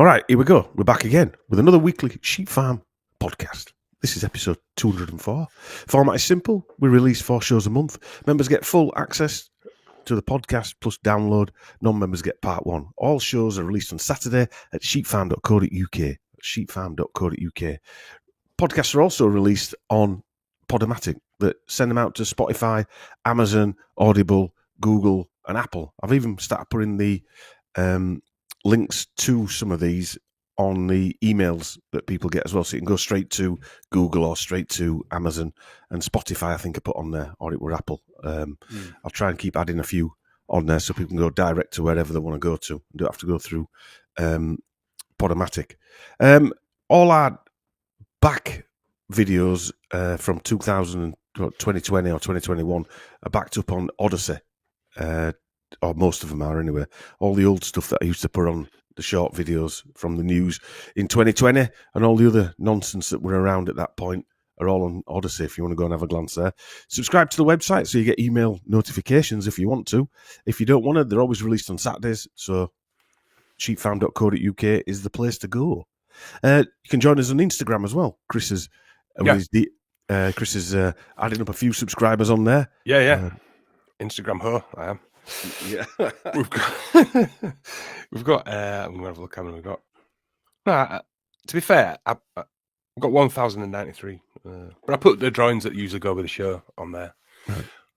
All right, here we go. We're back again with another weekly Sheep Farm podcast. This is episode 204. Format is simple. We release 4 shows a month. Members get full access to the podcast plus download. Non-members get part 1. All shows are released on Saturday at sheepfarm.co.uk. Sheepfarm.co.uk. Podcasts are also released on Podomatic that send them out to Spotify, Amazon, Audible, Google, and Apple. I've even started putting the links to some of these on the emails that people get as well, so you can go straight to Google or straight to Amazon, and Spotify I think I put on there, or it were Apple. I'll try and keep adding a few on there so people can go direct to wherever they want to go to and don't have to go through Podomatic. All our back videos from 2020 or 2021 are backed up on Odyssey, or most of them are anyway. All the old stuff that I used to put on the short videos from the news in 2020 and all the other nonsense that were around at that point are all on Odyssey if you want to go and have a glance there. Subscribe to the website so you get email notifications if you want to. If you don't want to, they're always released on Saturdays, so sheepfarm.co.uk is the place to go. You can join us on Instagram as well. Chris is adding up a few subscribers on there. Instagram ho, I am. Yeah. we've got I'm gonna have a look how many we've got. To be fair, I've got 1,093, but I put the drawings that usually go with the show on there,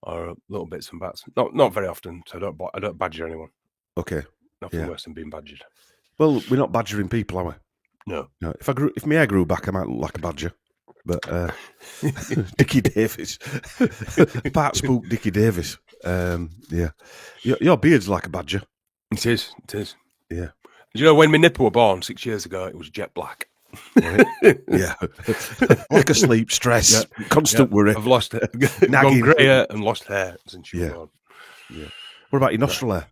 or little bits and bats. Not very often, so I don't badger anyone. Okay. Nothing worse than being badgered. Well, we're not badgering people, are we? No. If my hair grew back, I might look like a badger. But Dickie Davis, part spook Dickie Davis. Your beard's like a badger. It is. Yeah. Do you know when my nipple were born 6 years ago? It was jet black. Right? Yeah. Lack of sleep, stress, constant worry. I've lost it. Gone grey and lost hair since you were born. Yeah. What about your nostril hair?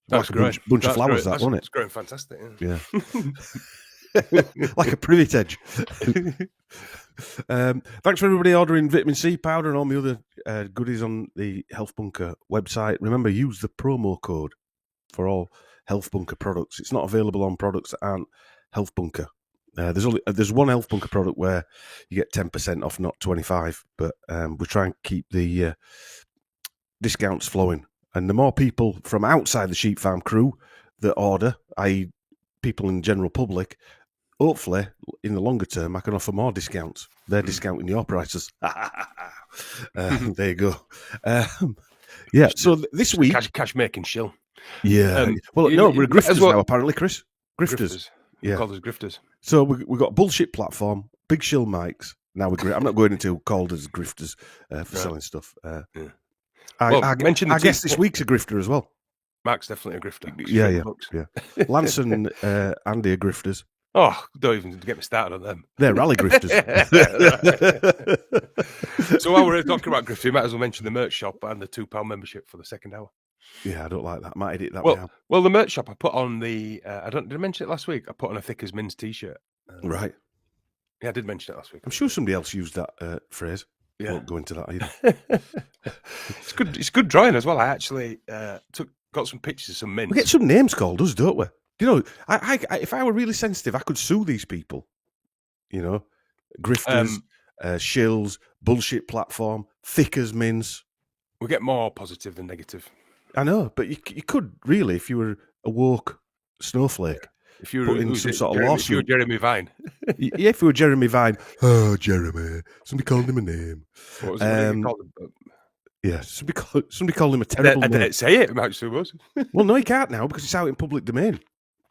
That's like great. A bunch of flowers, great. Wasn't it? It's growing fantastic. Yeah. Like a privet edge. Thanks for everybody ordering vitamin C powder and all the other goodies on the Health Bunker website. Remember, use the promo code for all Health Bunker products. It's not available on products that aren't Health Bunker. There's one Health Bunker product where you get 10% off, not 25%. But we try and keep the discounts flowing. And the more people from outside the Sheep Farm crew that order, i.e. people in the general public, hopefully, in the longer term, I can offer more discounts. They're discounting your prices. There you go. So this week... Cash making shill. Yeah. We're grifters now, apparently, Chris. Grifters. Yeah. Called us grifters. So we've got a bullshit platform, big shill mics. Now I'm not going into called as grifters for selling stuff. I guess this week's a grifter as well. Mark's definitely a grifter. Yeah. Lance and Andy are grifters. Oh, don't even get me started on them. They're rally grifters. So while we're talking about grifting, we might as well mention the merch shop and the £2 membership for the second hour. Yeah, I don't like that. I might edit that way out. Well, the merch shop I put on the... did I mention it last week? I put on a Thick as Min's t-shirt. Right. Yeah, I did mention it last week. I'm sure somebody else used that phrase. Yeah. Won't go into that either. It's good drawing as well. I actually got some pictures of some mints. We get some names called us, don't we? You know, I if I were really sensitive, I could sue these people. You know, grifters, shills, bullshit platform, thick as mints. We get more positive than negative. I know, but you could really, if you were a woke snowflake. Yeah. If you were in some sort of lawsuit. If you were Jeremy Vine. Yeah, if you were Jeremy Vine. Oh, Jeremy. Somebody called him a name. What was it called? Yeah, somebody called him a terrible name. I didn't say it, actually was. Well, no, he can't now because it's out in public domain.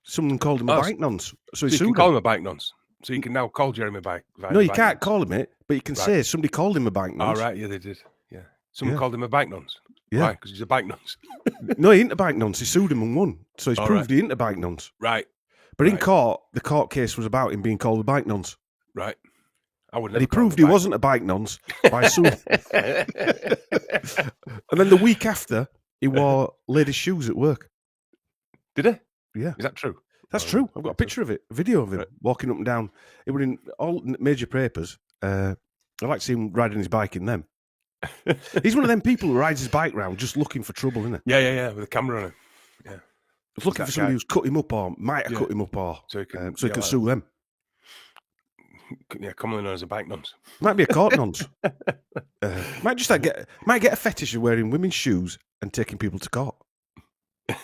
Someone called him a bike nonce. So you can call him a bike nonce. So you can now call Jeremy Vine. No, you can't call him it, but you can say somebody called him a bike nonce. Oh, right, yeah, they did. Yeah. Someone called him a bike nonce. Yeah. Why? Because he's a bike nonce. No, he ain't a bike nonce. He sued him and won. So he's proved he ain't a bike nonce. Right. But in court, the court case was about him being called a bike nonce. Right. And he proved he wasn't a bike nonce by suing. And then the week after, he wore ladies' shoes at work. Did he? Yeah. Is that true? That's true. I've got a picture of it, a video of him walking up and down. It was in all major papers. I like to see him riding his bike in them. He's one of them people who rides his bike round just looking for trouble, isn't it? Yeah, with a camera on him. Yeah. He's looking for somebody who's cut him up or might have cut him up, or so he can sue them. Yeah, commonly known as a bike nonce. Might be a court nonce. Might just get a fetish of wearing women's shoes and taking people to court.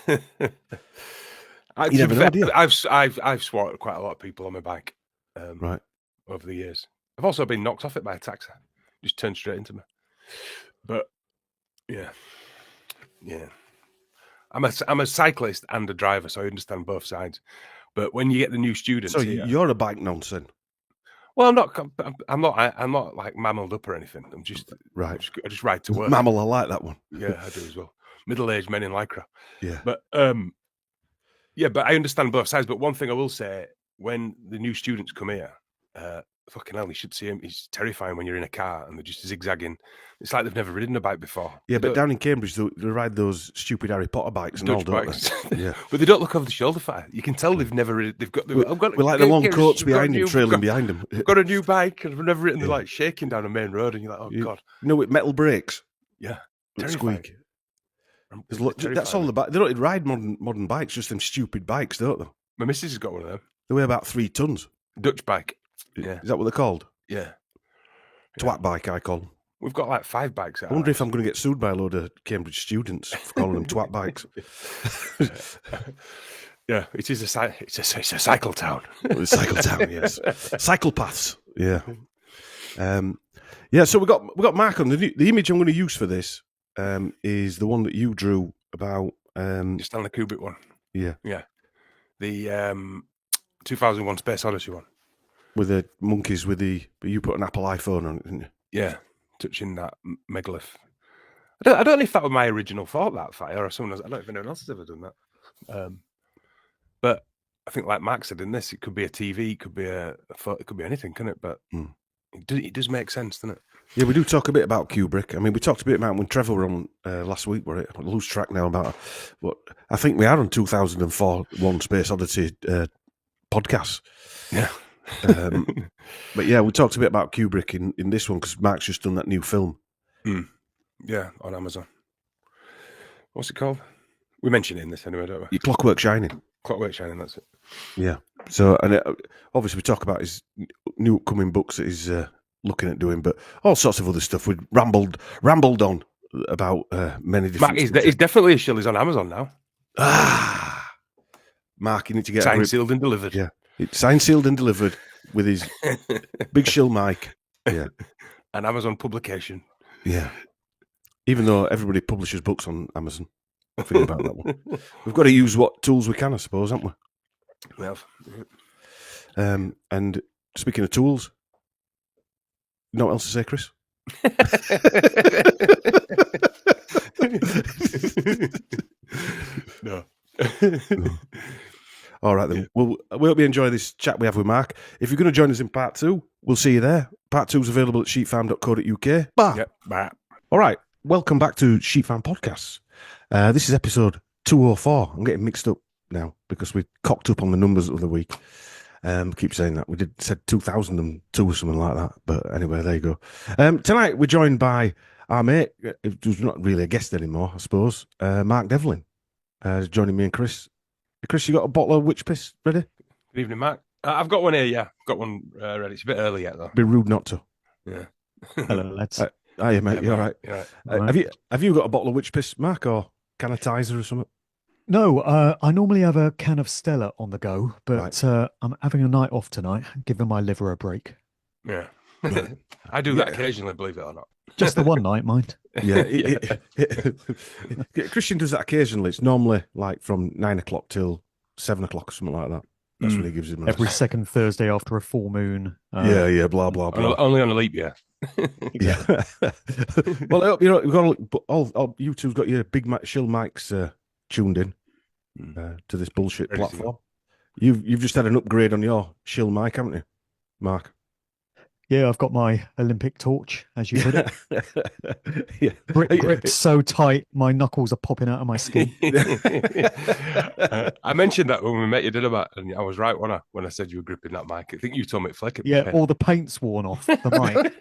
You never know, do you? I've swore at quite a lot of people on my bike, right, over the years. I've also been knocked off it by a taxi, just turned straight into me. But yeah. I'm a cyclist and a driver, so I understand both sides. But when you get the new students, so you're a bike nonce then? Well, I'm not like mammaled up or anything. I'm just right. I just ride to work. Mammal, I like that one. Yeah, I do as well. Middle-aged men in lycra. Yeah, but but I understand both sides. But one thing I will say, when the new students come here, fucking hell, you should see him. He's terrifying when you're in a car and they're just zigzagging. It's like they've never ridden a bike before. Yeah, but down in Cambridge, they ride those stupid Harry Potter bikes and all, don't they? Yeah, but they don't look over the shoulder fire. You can tell they've never ridden. We like the long coats behind them, trailing behind them. I've got a new bike and I've never ridden. They're like shaking down a main road, and you're like, oh god. You know, with metal brakes. Yeah, squeak. That's all the bike. They don't ride modern bikes, just them stupid bikes, don't they? My missus has got one of them. They weigh about 3 tons. Dutch bike. Yeah, is that what they're called? Yeah, twat bike, I call them. We've got like 5 bikes out. I wonder if I'm going to get sued by a load of Cambridge students for calling them twat bikes. Yeah, it's a cycle town. It's a cycle town, yes. Cycle paths, yeah. So we got Mark on. The image I'm going to use for this is the one that you drew about the Stanley Kubrick one. Yeah, the 2001 Space Odyssey one with the monkeys but you put an Apple iPhone on it, didn't you? Yeah, touching that megalith. I don't know if that was my original thought, that fire, or someone else. I don't know if anyone else has ever done that. But I think, like Mark said in this, it could be a TV, it could be a photo, it could be anything, can it? But it does make sense, doesn't it? Yeah, we do talk a bit about Kubrick. I mean, we talked a bit about when Trevor were on last week. I lose track now about what I think we are on 2004 One Space Odyssey podcast. Yeah. But yeah, we talked a bit about Kubrick in this one because Mark's just done that new film. Yeah, on Amazon. What's it called? We mentioned it in this anyway, don't we? A Clockwork Shining. Clockwork Shining, that's it. Yeah. So, and obviously we talk about his new upcoming books that he's looking at doing, but all sorts of other stuff. We rambled on about many different. Mark, he's definitely a shill. He's on Amazon now. Mark, you need to get signed, sealed, and delivered. Yeah, it's signed, sealed, and delivered with his big shill mic. Yeah, an Amazon publication. Yeah, even though everybody publishes books on Amazon, think about that one. We've got to use what tools we can, I suppose, haven't we? We have. And speaking of tools, you know what else to say, Chris? No. All right, then. Yeah. Well, we hope you enjoy this chat we have with Mark. If you're going to join us in part 2, we'll see you there. Part 2 is available at sheepfarm.co.uk. Bye. Yep, bye. All right. Welcome back to Sheep Farm Podcasts. This is episode 204. I'm getting mixed up now because we cocked up on the numbers of the week. Keep saying that. We said 2002 or something like that. But anyway, there you go. Tonight, we're joined by our mate, who's not really a guest anymore, I suppose, Mark Devlin, joining me and Chris. Chris, you got a bottle of witch piss ready? Good evening, Mark. I've got one here, yeah. I've got one ready. It's a bit early yet, though. Be rude not to. Yeah. Hello, lads. Hiya, mate. You all right? Right. Have you got a bottle of witch piss, Mark, or canitizer or something? No, I normally have a can of Stella on the go, but I'm having a night off tonight, giving my liver a break. Yeah. I do that occasionally, believe it or not. Just the one night, mind. Yeah. Christian does that occasionally. It's normally like from 9 o'clock till 7 o'clock or something like that. That's when he gives him every second Thursday after a full moon. Blah, blah, blah. Only on a leap year. Yeah. Well, I hope you've got all you two's got your big shill mics tuned in to this bullshit platform. You've just had an upgrade on your shill mic, haven't you, Mark? Yeah, I've got my Olympic torch, as you put it. Yeah. Gripped so tight, my knuckles are popping out of my skin. I mentioned that when we met you, did about, and I was right when I said you were gripping that mic. I think you told me to flick it. Yeah, all the paint's worn off the mic.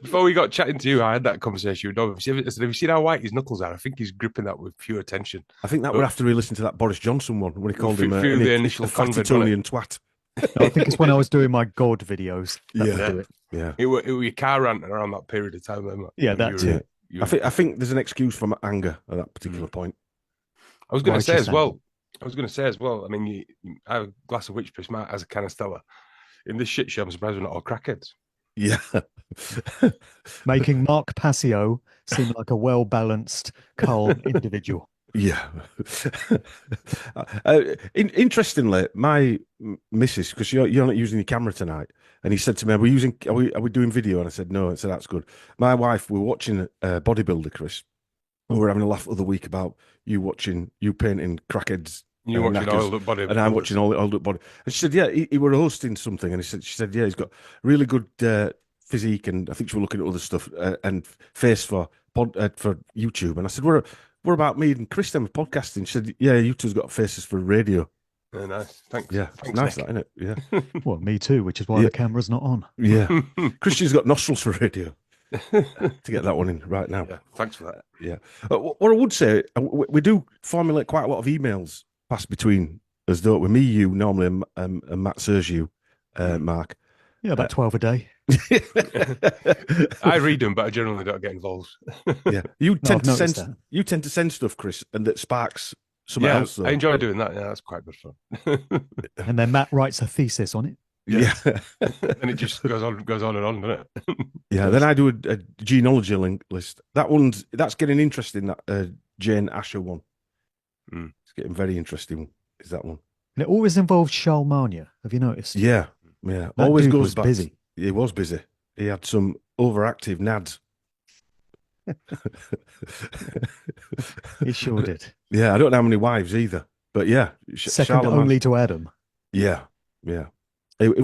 Before we got chatting to you, I had that conversation with Dom. I said, have you seen how white his knuckles are? I think he's gripping that with pure tension. I think that would have to re-listen to that Boris Johnson one when he called him through the initial Fatitonian twat. No, I think it's when I was doing my God videos. That would do it. Yeah. It were your car rant around that period of time. Remember? Yeah, that's it. I think there's an excuse for my anger at that particular point. I was going to say as well. I mean, you have a glass of witch piss, Matt, as a canistella. In this shit show, I'm surprised we're not all crackheads. Yeah. Making Mark Passio seem like a well-balanced, calm individual. Yeah. Interestingly, my missus, because you're not using your camera tonight, and he said to me, are we doing video? And I said, no. I said, that's good. My wife, we're watching Bodybuilder, Chris. And we were having a laugh the other week about you painting crackheads. You watching oiled up body. And I'm watching oiled up body. And she said, yeah, he were hosting something. And she said, yeah, he's got really good physique. And I think she was looking at other stuff and face for YouTube. And I said, what about me and Chris then with podcasting? She said, yeah, you two's got faces for radio. Yeah, nice. Thanks. Yeah, thanks, nice, Nick. that, isn't it? Yeah. Well, me too, which is why the camera's not on. Yeah. Christian's got nostrils for radio. To get that one in right now. Yeah, thanks for that. Yeah. What I would say, we do formulate quite a lot of emails pass between us, don't we? Me, you, normally, and Matt Sergio, Mark. Yeah, about 12 a day. I read them, but I generally don't get involved. Yeah, you tend to send stuff, Chris, and that sparks something else. Though. I enjoy doing that. Yeah, that's quite good fun. And then Matt writes a thesis on it. Yeah. And it just goes on and on, doesn't it? Yeah. Then I do a genealogy list. That's getting interesting. That Jane Asher one. It's getting very interesting. Is that one? And it always involves Charlemagne. Have you noticed? Yeah. Yeah. That Always dude goes was back. busy. He was busy. He had some overactive nads. He sure did. Yeah, I don't know how many wives either, but yeah, Second only to Adam. Yeah, yeah. It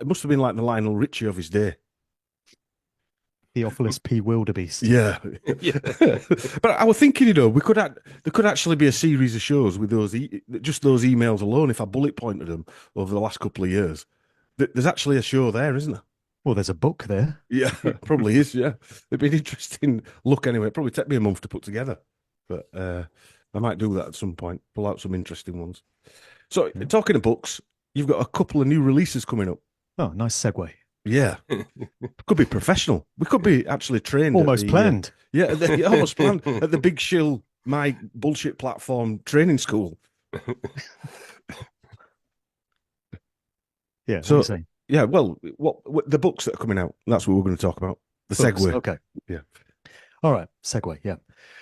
must have been like the Lionel Richie of his day. Theophilus P. Wildebeest. Yeah, Yeah. But I was thinking, there could actually be a series of shows with just those emails alone. If I bullet pointed them over the last couple of years, there's actually a show there, isn't there? Well, there's a book there. Yeah, probably is. Yeah, it'd be an interesting look anyway. It'd probably take me a month to put together, but I might do that at some point. Pull out some interesting ones. So, talking of books, you've got a couple of new releases coming up. Oh, nice segue. Yeah, could be professional. We could be actually trained. Almost planned. Almost planned at the Big Shill, my bullshit platform training school. Yeah. So, yeah, well, what the books that are coming out? That's what we're going to talk about. The Books, segue. Okay. Yeah. All right. Segue. Yeah.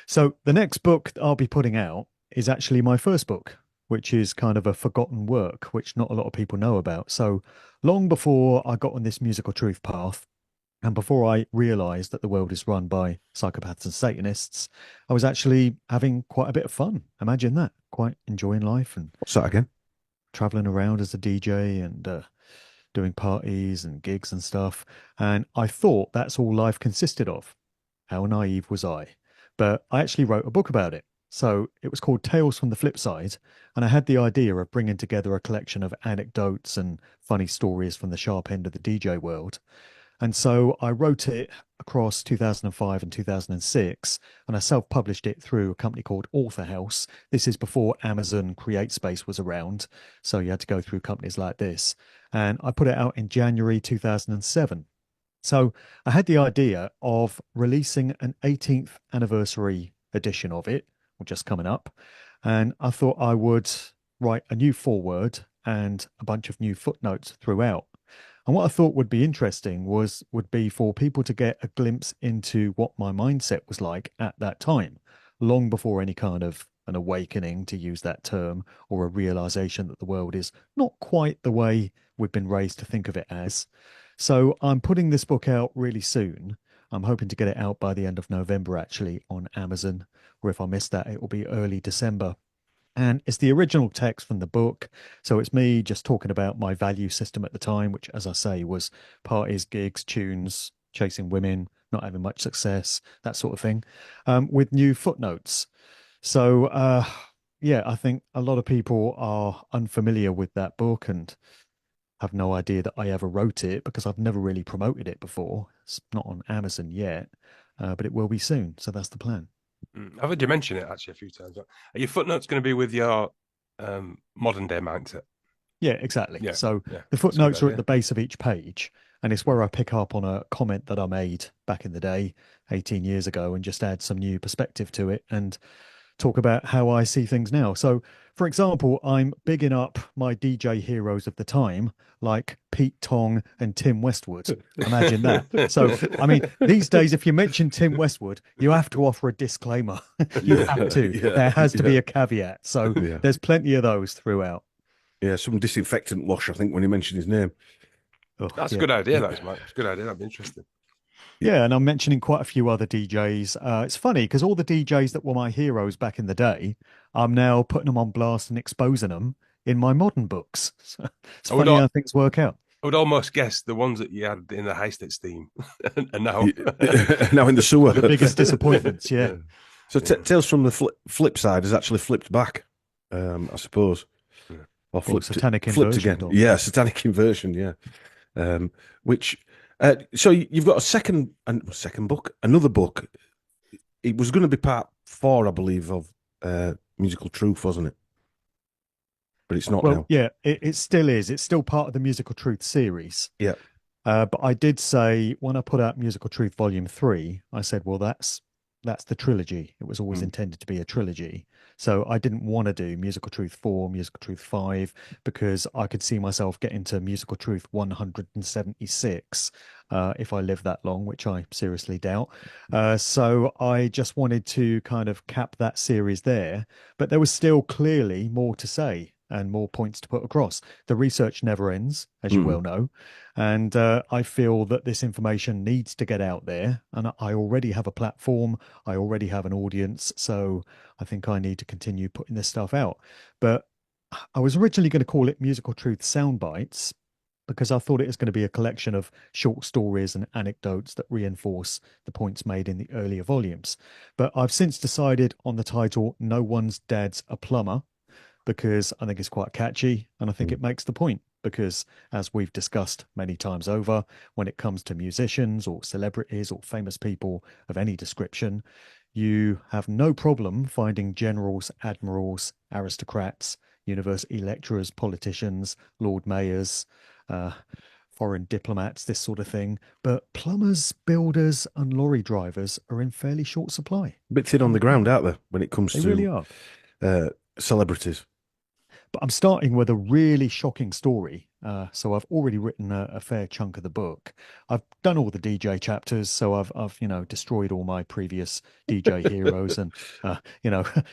So the next book I'll be putting out is actually my first book, which is kind of a forgotten work, which not a lot of people know about. So long before I got on this musical truth path, and before I realized that the world is run by psychopaths and Satanists, I was actually having quite a bit of fun. Imagine that. Quite enjoying life and What's that again? traveling around as a DJ and doing parties and gigs and stuff. And I thought that's all life consisted of. How naive was I? But I actually wrote a book about it. So it was called Tales from the Flip Side. And I had the idea of bringing together a collection of anecdotes and funny stories from the sharp end of the DJ world. And so I wrote it across 2005 and 2006, and I self-published it through a company called Author House. This is before Amazon CreateSpace was around, so you had to go through companies like this. And I put it out in January 2007. So I had the idea of releasing an 18th anniversary edition of it, just coming up, and I thought I would write a new foreword and a bunch of new footnotes throughout. And what I thought would be interesting would be for people to get a glimpse into what my mindset was like at that time, long before any kind of an awakening, to use that term, or a realization that the world is not quite the way we've been raised to think of it as. So I'm putting this book out really soon. I'm hoping to get it out by the end of November, actually, on Amazon, or if I miss that, it will be early December. And it's the original text from the book. So it's me just talking about my value system at the time, which, as I say, was parties, gigs, tunes, chasing women, not having much success, that sort of thing, with new footnotes. So, yeah, I think a lot of people are unfamiliar with that book and have no idea that I ever wrote it because I've never really promoted it before. It's not on Amazon yet, but it will be soon. So that's the plan. I've heard you mention it actually a few times. Are your footnotes going to be with your modern day mindset? Yeah, exactly. Yeah, So yeah, the footnotes are at idea. the base of each page, and it's where I pick up on a comment that I made back in the day, 18 years ago, and just add some new perspective to it and talk about how I see things now. So, for example, I'm bigging up my DJ heroes of the time, like Pete Tong and Tim Westwood. Imagine that. So, I mean, these days, if you mention Tim Westwood, you have to offer a disclaimer. You have to. There has to be a caveat. So, there's plenty of those throughout. Yeah, some disinfectant wash, I think, when you mentioned his name. Oh, that's a good idea, that is, Mike. It's a good idea. That'd be interesting. Yeah, and I'm mentioning quite a few other DJs. It's funny because all the DJs that were my heroes back in the day, I'm now putting them on blast and exposing them in my modern books. So it's funny how things work out. I would almost guess the ones that you had in the high stakes team and now now in the sewer. The biggest disappointments, yeah. So Tales from the flip side has actually flipped back, I suppose. Or satanic inversion again. Yeah, satanic inversion, yeah. Which so you've got second book, another book. It was going to be part 4, I believe, of Musical Truth, wasn't it? But it's not now. Yeah, it still is. It's still part of the Musical Truth series. Yeah. But I did say when I put out Musical Truth Volume 3, I said, well, that's the trilogy. It was always intended to be a trilogy. So I didn't want to do Musical Truth 4, Musical Truth 5, because I could see myself getting to Musical Truth 176 if I live that long, which I seriously doubt. So I just wanted to kind of cap that series there. But there was still clearly more to say and more points to put across. The research never ends, as you well know. And I feel that this information needs to get out there. And I already have a platform. I already have an audience. So I think I need to continue putting this stuff out. But I was originally going to call it Musical Truth Soundbites because I thought it was going to be a collection of short stories and anecdotes that reinforce the points made in the earlier volumes. But I've since decided on the title, No One's Dad's a Plumber, because I think it's quite catchy and I think it makes the point because, as we've discussed many times over, when it comes to musicians or celebrities or famous people of any description, you have no problem finding generals, admirals, aristocrats, university lecturers, politicians, lord mayors, foreign diplomats, this sort of thing. But plumbers, builders and lorry drivers are in fairly short supply. A bit thin on the ground, aren't they, when it comes They to really are. Celebrities? But I'm starting with a really shocking story. So I've already written a fair chunk of the book. I've done all the DJ chapters, so I've destroyed all my previous DJ heroes and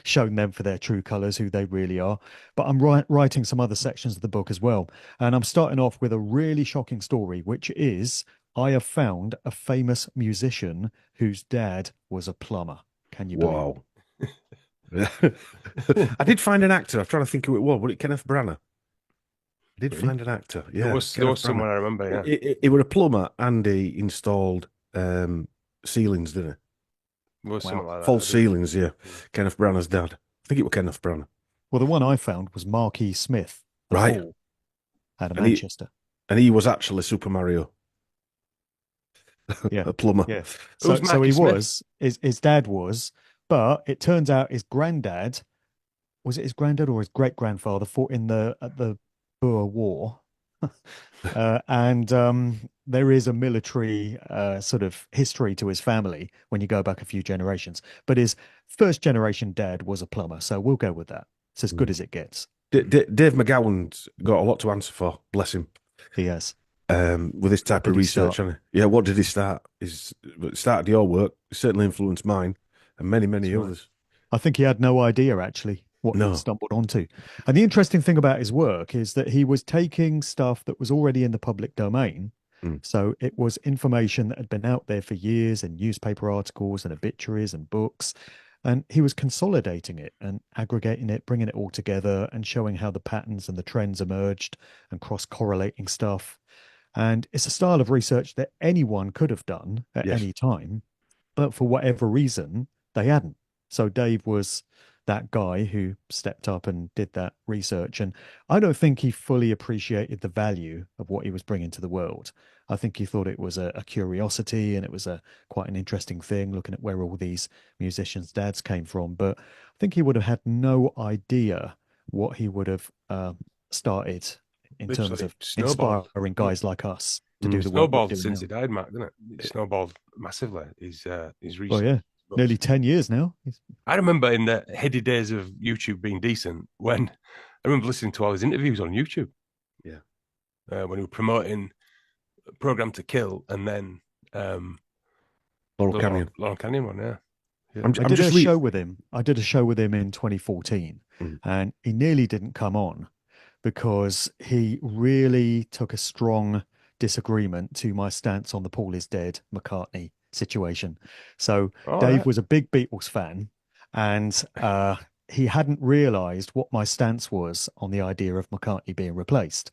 shown them for their true colours, who they really are. But I'm writing some other sections of the book as well, and I'm starting off with a really shocking story, which is I have found a famous musician whose dad was a plumber. Can you believe? Wow. I did find an actor. I'm trying to think who it was. Was it Kenneth Branagh? I did find an actor. Yeah, there was someone I remember. Yeah, he was a plumber and he installed ceilings, didn't he? Was something like that. False ceilings. Yeah, Kenneth Branagh's dad. I think it was Kenneth Branagh. Well, the one I found was Mark E. Smith, right, out of Manchester, and he was actually Super Mario. Yeah, a plumber. Yeah, so he was. His dad was. But it turns out his granddad, was it his granddad or his great grandfather, fought in the Boer War, and there is a military sort of history to his family when you go back a few generations. But his first generation dad was a plumber, so we'll go with that. It's as good as it gets. Dave McGowan's got a lot to answer for. Bless him. He has. With this type of research, yeah. What did he start? He started your work. It certainly influenced mine. And many others. I think he had no idea, actually, what he stumbled onto. And the interesting thing about his work is that he was taking stuff that was already in the public domain. So it was information that had been out there for years in newspaper articles and obituaries and books. And he was consolidating it and aggregating it, bringing it all together and showing how the patterns and the trends emerged and cross-correlating stuff. And it's a style of research that anyone could have done at Yes. any time, but for whatever reason, they hadn't. So Dave was that guy who stepped up and did that research. And I don't think he fully appreciated the value of what he was bringing to the world. I think he thought it was a curiosity and it was quite an interesting thing, looking at where all these musicians' dads came from. But I think he would have had no idea what he would have started in terms Literally of snowballed. inspiring guys like us to do the work we're Snowballed doing since now. he died, Mark, didn't it? It snowballed massively. His research. Oh yeah, nearly 10 years now. I remember in the heady days of YouTube being decent, when I remember listening to all his interviews on YouTube. Yeah. When he was promoting Program to Kill and then Laurel Canyon. Laurel Canyon one, yeah. I did a show with him. I did a show with him in 2014, and he nearly didn't come on because he really took a strong disagreement to my stance on the Paul is dead McCartney situation. So Dave was a big Beatles fan, and he hadn't realized what my stance was on the idea of McCartney being replaced.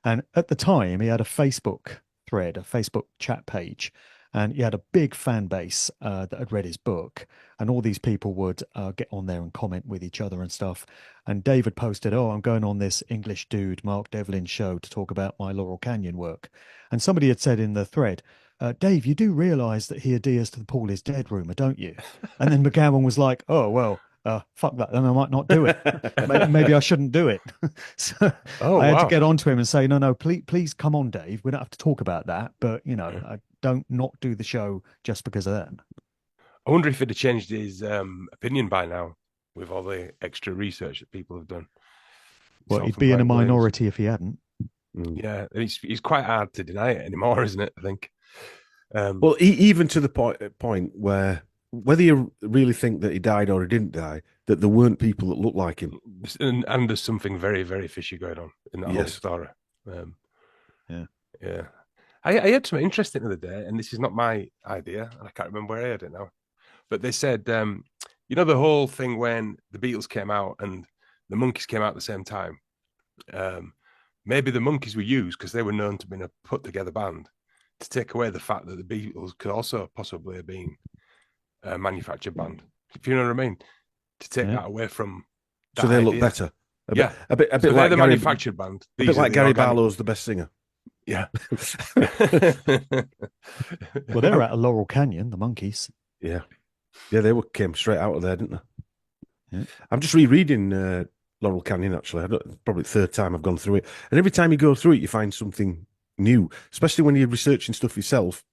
And at the time, he had a Facebook thread, a Facebook chat page, and he had a big fan base that had read his book, and all these people would get on there and comment with each other and stuff. And David posted, "Oh, I'm going on this English dude, Mark Devlin show to talk about my Laurel Canyon work." And somebody had said in the thread, "Dave, you do realize that he adheres to the Paul is dead rumor, don't you?" And then McGowan was like, "Oh, well, fuck that, then I might not do it. Maybe I shouldn't do it." So I had to get onto him and say, no, please come on, Dave. We don't have to talk about that, but I don't not do the show just because of that. I wonder if he'd have changed his opinion by now with all the extra research that people have done. Well, he'd be in a minority if he hadn't. Yeah, it's quite hard to deny it anymore, isn't it? I think. Well, even to the point where, whether you really think that he died or he didn't die, that there weren't people that looked like him. And there's something very, very fishy going on in that whole story. Yeah. I heard something interesting the other day, and this is not my idea, and I can't remember where I heard it now. But they said, the whole thing when the Beatles came out and the Monkees came out at the same time, maybe the Monkees were used because they were known to be a put-together band to take away the fact that the Beatles could also possibly have been a manufactured band, if you know what I mean, to take that away from that so they idea. Look better. A bit so like the Gary, manufactured band. A bit like Gary Barlow's the best singer. Yeah. Well, they're out of Laurel Canyon, the Monkees. Yeah, they came straight out of there, didn't they? Yeah. I'm just rereading Laurel Canyon, actually. Probably the third time I've gone through it. And every time you go through it, you find something new, especially when you're researching stuff yourself.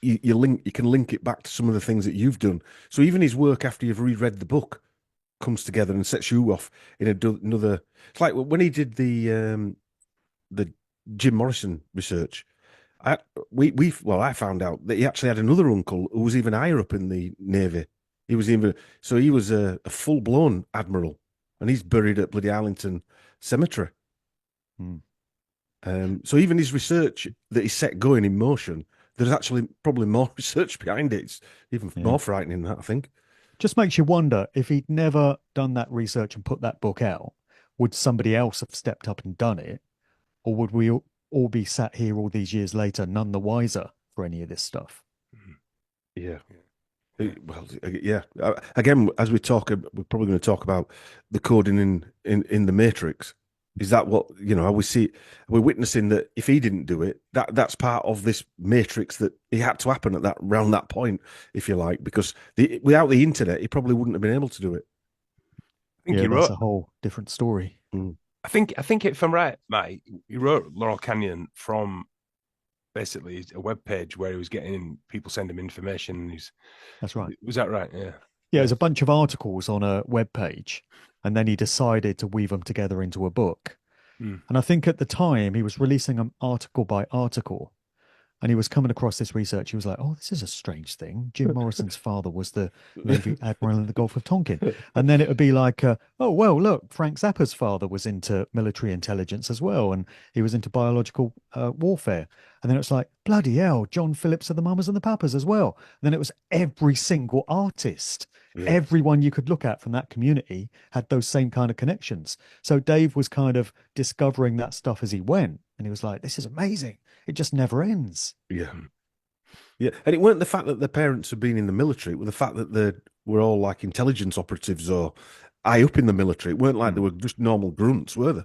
You can link it back to some of the things that you've done. So even his work after you've reread the book comes together and sets you off in another. It's like when he did the Jim Morrison research. I found out that he actually had another uncle who was even higher up in the Navy. He was a full blown admiral, and he's buried at bloody Arlington Cemetery. So even his research that he set going in motion, there's actually probably more research behind it. It's even more frightening than that, I think. Just makes you wonder, if he'd never done that research and put that book out, would somebody else have stepped up and done it? Or would we all be sat here all these years later, none the wiser for any of this stuff? Yeah. Well, yeah. Again, as we talk, we're probably going to talk about the coding in the Matrix. Is that what, are we're witnessing that if he didn't do it, that's part of this Matrix that it had to happen around that point, if you like, because without the internet, he probably wouldn't have been able to do it. I think he wrote that's a whole different story. I think if I'm right, Mate, he wrote Laurel Canyon from basically a web page where he was getting people send him information. That's right. Was that right? Yeah. Yeah, there's a bunch of articles on a web page, and then he decided to weave them together into a book. And I think at the time he was releasing them article by article, and he was coming across this research. He was like, "Oh, this is a strange thing. Jim Morrison's father was the Navy admiral in the Gulf of Tonkin." And then it would be like, "Oh, well, look, Frank Zappa's father was into military intelligence as well, and he was into biological warfare." And then it was like, bloody hell, John Phillips of the Mamas and the Papas as well. And then it was every single artist. Yeah. Everyone you could look at from that community had those same kind of connections. So Dave was kind of discovering that stuff as he went. And he was like, this is amazing. It just never ends. Yeah. Yeah. And it weren't the fact that their parents had been in the military, it was the fact that they were all like intelligence operatives or high up in the military. It weren't like they were just normal grunts, were they?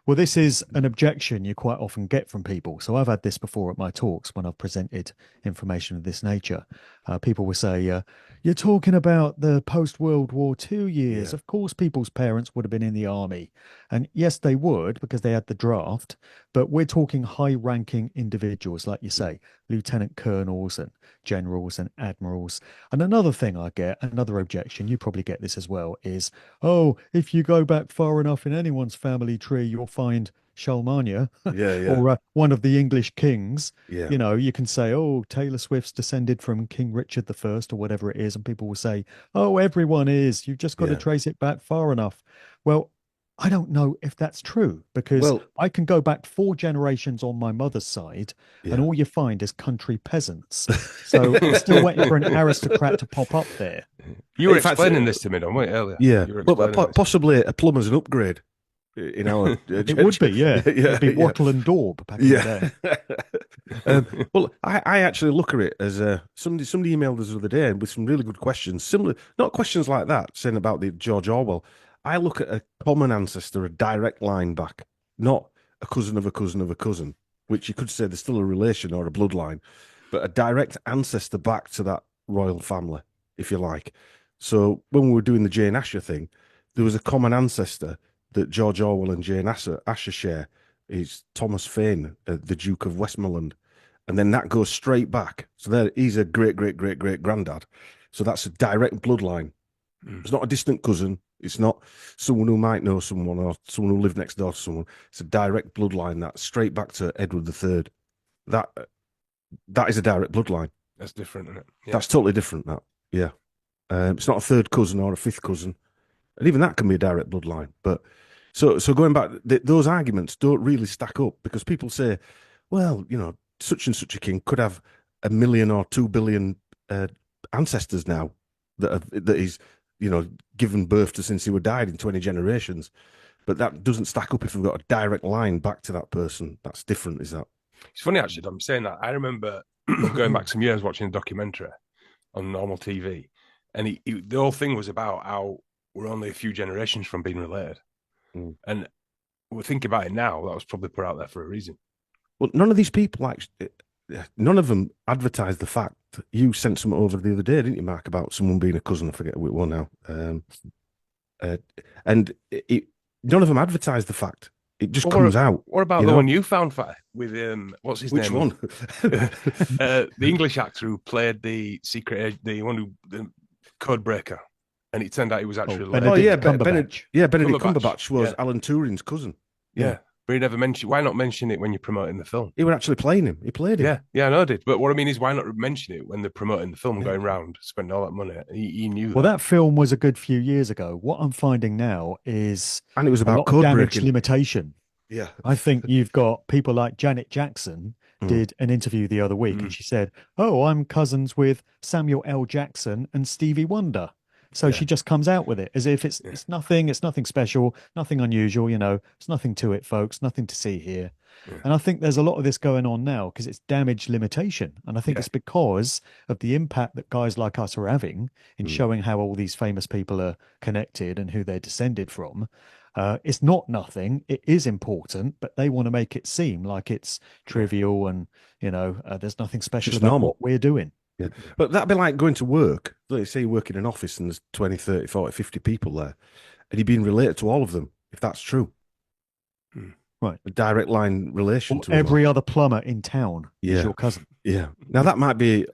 Well, this is an objection you quite often get from people. So I've had this before at my talks when I've presented information of this nature. People will say, you're talking about the post-World War II years. Yeah. Of course, people's parents would have been in the army. And yes, they would because they had the draft. But we're talking high-ranking individuals, like you say, lieutenant colonels and generals and admirals. And another thing I get, another objection, you probably get this as well, is, oh, if you go back far enough in anyone's family tree, you'll find Charlemagne or one of the English kings. Yeah. You know, you can say, oh, Taylor Swift's descended from King Richard the First or whatever it is. And people will say, oh, everyone is. You've just got to trace it back far enough. Well, I don't know if that's true because I can go back 4 generations on my mother's side and all you find is country peasants. So I'm still waiting for an aristocrat to pop up there. You were explaining this to me, don't we, earlier? Yeah. Well, possibly a plumber's an upgrade. In our it would be, yeah. It'd be Wattle and Daub back in the day. Well, I actually look at it as somebody emailed us the other day with some really good questions, similar, not questions like that, saying about the George Orwell. I look at a common ancestor, a direct line back, not a cousin of a cousin of a cousin, which you could say there's still a relation or a bloodline, but a direct ancestor back to that royal family, if you like. So when we were doing the Jane Asher thing, there was a common ancestor that George Orwell and Jane Asher share. Is Thomas Fane, the Duke of Westmoreland. And then that goes straight back. So there, he's a great-great-great-great-granddad. So that's a direct bloodline. It's not a distant cousin. It's not someone who might know someone or someone who lived next door to someone. It's a direct bloodline that's straight back to Edward III. That is a direct bloodline. That's different, isn't it? Yeah. That's totally different, that. Yeah. It's not a third cousin or a fifth cousin. And even that can be a direct bloodline. But so going back, those arguments don't really stack up because people say, well, you know, such and such a king could have 1 million or 2 billion ancestors now that he's, you know, given birth to since he were died in 20 generations. But that doesn't stack up if we've got a direct line back to that person. That's different, is that? It's funny, actually, I'm saying that. I remember going back some years watching a documentary on normal TV. And the whole thing was about how we're only a few generations from being related. And we're thinking about it now. That was probably put out there for a reason. Well, none of these people actually, none of them advertised the fact. You sent something over the other day, didn't you, Mark, about someone being a cousin? I forget who it was now. And none of them advertised the fact. It just comes out. What about the one you found with what's his name? Which one? The English actor who played the secret, the one who the code breaker. And it turned out he was actually Benedict Cumberbatch. Benedict Cumberbatch was Alan Turing's cousin. Yeah. But he never mentioned. Why not mention it when you're promoting the film? He were actually playing him. He played him. Yeah, I know I did. But what I mean is, why not mention it when they're promoting the film, going round, spending all that money? He knew. Well, that film was a good few years ago. What I'm finding now is, and it was about code damage limitation. Yeah, I think you've got people like Janet Jackson did an interview the other week, and she said, "Oh, I'm cousins with Samuel L. Jackson and Stevie Wonder." So she just comes out with it as if it's nothing special, nothing unusual, you know, it's nothing to it, folks, nothing to see here. Yeah. And I think there's a lot of this going on now because it's damage limitation. And I think it's because of the impact that guys like us are having in showing how all these famous people are connected and who they're descended from. It's not nothing. It is important, but they want to make it seem like it's trivial and, you know, there's nothing special about what we're doing. Yeah. But that'd be like going to work. Let's say you work in an office and there's 20, 30, 40, 50 people there, and you're being related to all of them, if that's true. Right. A direct line relation to every other plumber in town is your cousin. Yeah. Now that might be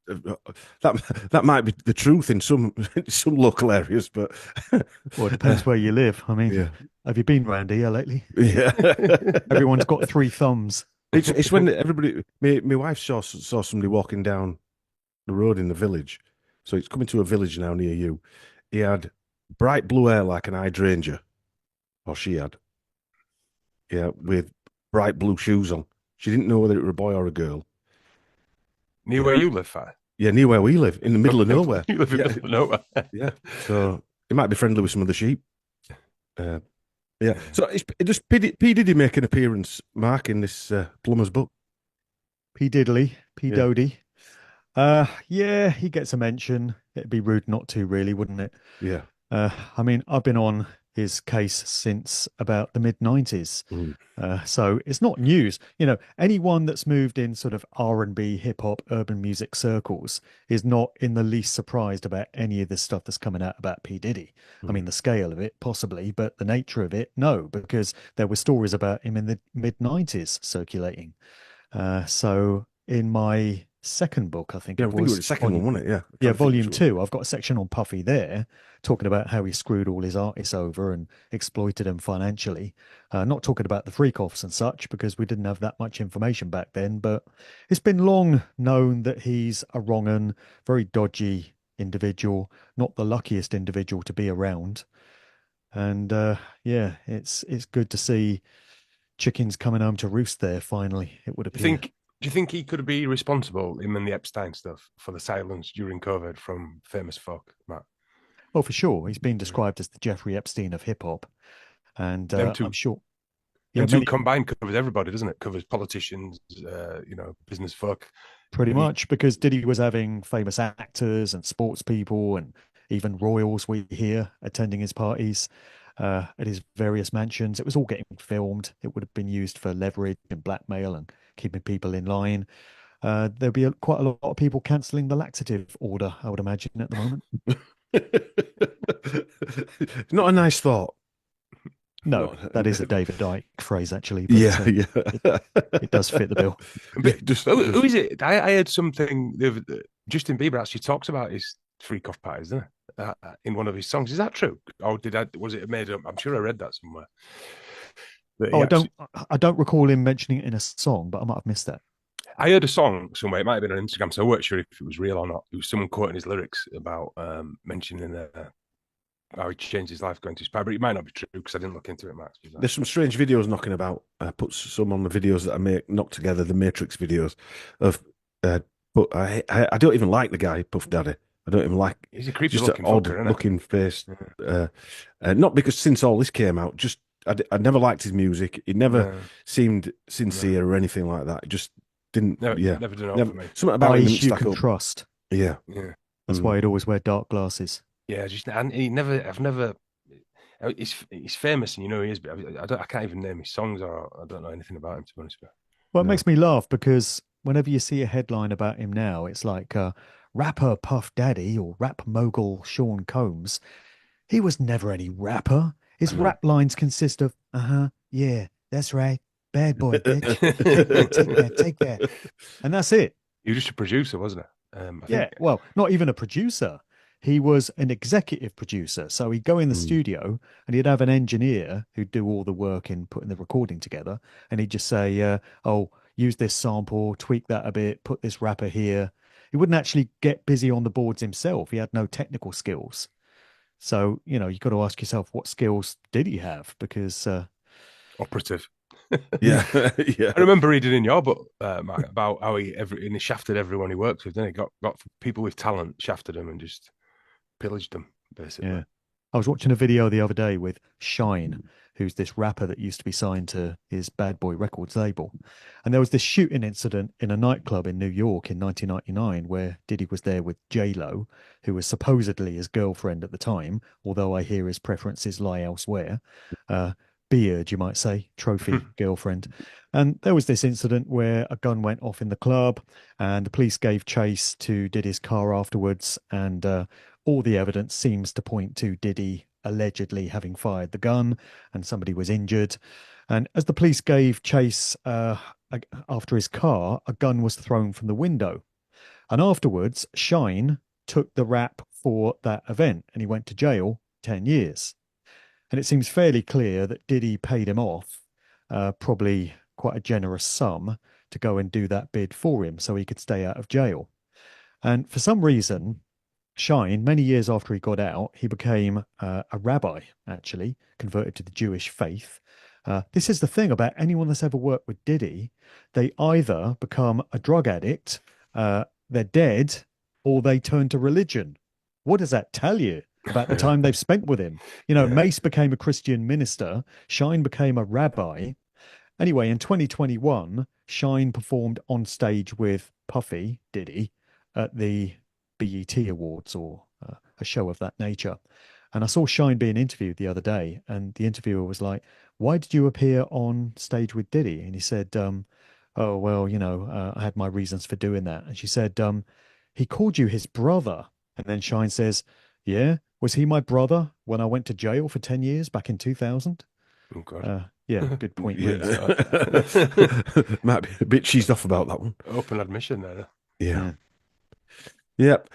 that might be the truth in some local areas, but well, it depends where you live. I mean, have you been round here lately? Yeah. Everyone's got 3 thumbs. It's when everybody, my wife saw somebody walking down the road in the village. So it's coming to a village now near you. He had bright blue hair like an hydrangea, or she had. Yeah, with bright blue shoes on. She didn't know whether it were a boy or a girl. Near where you live, Fi? Yeah, near where we live, in the middle of nowhere. You live in the middle of nowhere. Yeah. So it might be friendly with some of the sheep. Yeah. So does P Diddy make an appearance, Mark, in this plumber's book? P Diddley, P Yeah. Dodie. Yeah, he gets a mention. It'd be rude not to, really, wouldn't it? Yeah. I mean, I've been on his case since about the mid-90s. So it's not news. You know, anyone that's moved in sort of R&B, hip hop, urban music circles is not in the least surprised about any of this stuff that's coming out about P. Diddy. I mean, the scale of it, possibly, but the nature of it, no, because there were stories about him in the mid-90s circulating. So in my second book, I think Yeah, it I think it was was the second one, wasn't it? Yeah. yeah, volume 2. I've got a section on Puffy there, talking about how he screwed all his artists over and exploited them financially. Not talking about the freak-offs and such, because we didn't have that much information back then, but it's been long known that he's a wrong-un, very dodgy individual, not the luckiest individual to be around. And yeah, it's good to see chickens coming home to roost there finally, it would appear. Do you think he could be responsible, him and the Epstein stuff, for the silence during COVID from famous folk, Matt? Oh, for sure. He's been described as the Jeffrey Epstein of hip hop. And I'm sure. Yeah, two combined covers everybody, doesn't it? Covers politicians, business folk. Pretty much, because Diddy was having famous actors and sports people and even royals we hear attending his parties at his various mansions. It was all getting filmed. It would have been used for leverage and blackmail and keeping people in line. There'll be quite a lot of people cancelling the laxative order, I would imagine, at the moment. Not a nice thought. No, that is a David Icke phrase, actually. But, yeah. It does fit the bill. Who is it? I heard something. Justin Bieber actually talks about his freak-off parties, doesn't it? In one of his songs. Is that true? Or was it made up? I'm sure I read that somewhere. I don't recall him mentioning it in a song, but I might have missed that. I heard a song somewhere. It might have been on Instagram, so I weren't sure if it was real or not. It was someone quoting his lyrics about mentioning how he changed his life going to his pub. But it might not be true because I didn't look into it much. There's some strange videos knocking about. I put some on the videos that I make, knock together, the Matrix videos of. But I don't even like the guy, Puff Daddy. I don't even like. He's a creepy just looking an odd fucker, looking face. Not because since all this came out, just I never liked his music. He never seemed sincere or anything like that. It just didn't. Never done it for me. Something about him you can trust. Yeah. That's why he'd always wear dark glasses. Yeah, I've never. He's famous, and he is, but I can't even name his songs, or I don't know anything about him, to be honest with you. Well, it makes me laugh because whenever you see a headline about him now, it's like rapper Puff Daddy or rap mogul Sean Combs. He was never any rapper. His rap lines consist of, yeah, that's right, bad boy, bitch. take that. And that's it. He was just a producer, wasn't he? Well, not even a producer. He was an executive producer. So he'd go in the studio and he'd have an engineer who'd do all the work in putting the recording together. And he'd just say, use this sample, tweak that a bit, put this rapper here. He wouldn't actually get busy on the boards himself. He had no technical skills. So, you've got to ask yourself, what skills did he have? Because operative. Yeah. I remember reading in your book, Mark, about how he shafted everyone he worked with. Then he got people with talent, shafted them, and just pillaged them, basically. Yeah. I was watching a video the other day with Shine, who's this rapper that used to be signed to his Bad Boy Records label. And there was this shooting incident in a nightclub in New York in 1999 where Diddy was there with J-Lo, who was supposedly his girlfriend at the time, although I hear his preferences lie elsewhere. Beard, you might say, trophy girlfriend. And there was this incident where a gun went off in the club and the police gave chase to Diddy's car afterwards. And all the evidence seems to point to Diddy allegedly having fired the gun and somebody was injured. And as the police gave chase after his car, a gun was thrown from the window. And afterwards, Shine took the rap for that event and he went to jail 10 years. And it seems fairly clear that Diddy paid him off probably quite a generous sum to go and do that bid for him so he could stay out of jail. And for some reason, Shine, many years after he got out, he became a rabbi, actually, converted to the Jewish faith. This is the thing about anyone that's ever worked with Diddy. They either become a drug addict, they're dead, or they turn to religion. What does that tell you about the time they've spent with him? You know, Mace became a Christian minister, Shine became a rabbi. Anyway, in 2021, Shine performed on stage with Puffy, Diddy, at the BET Awards, or a show of that nature. And I saw Shine being interviewed the other day, and the interviewer was like, "Why did you appear on stage with Diddy?" And he said, "Oh, well, you know, I had my reasons for doing that." And she said, "He called you his brother." And then Shine says, "Yeah, was he my brother when I went to jail for 10 years back in 2000?" Oh, God. Yeah, good point. Yeah. Really. Might be a bit cheesed off about that one. Open admission there. Yeah. Yep.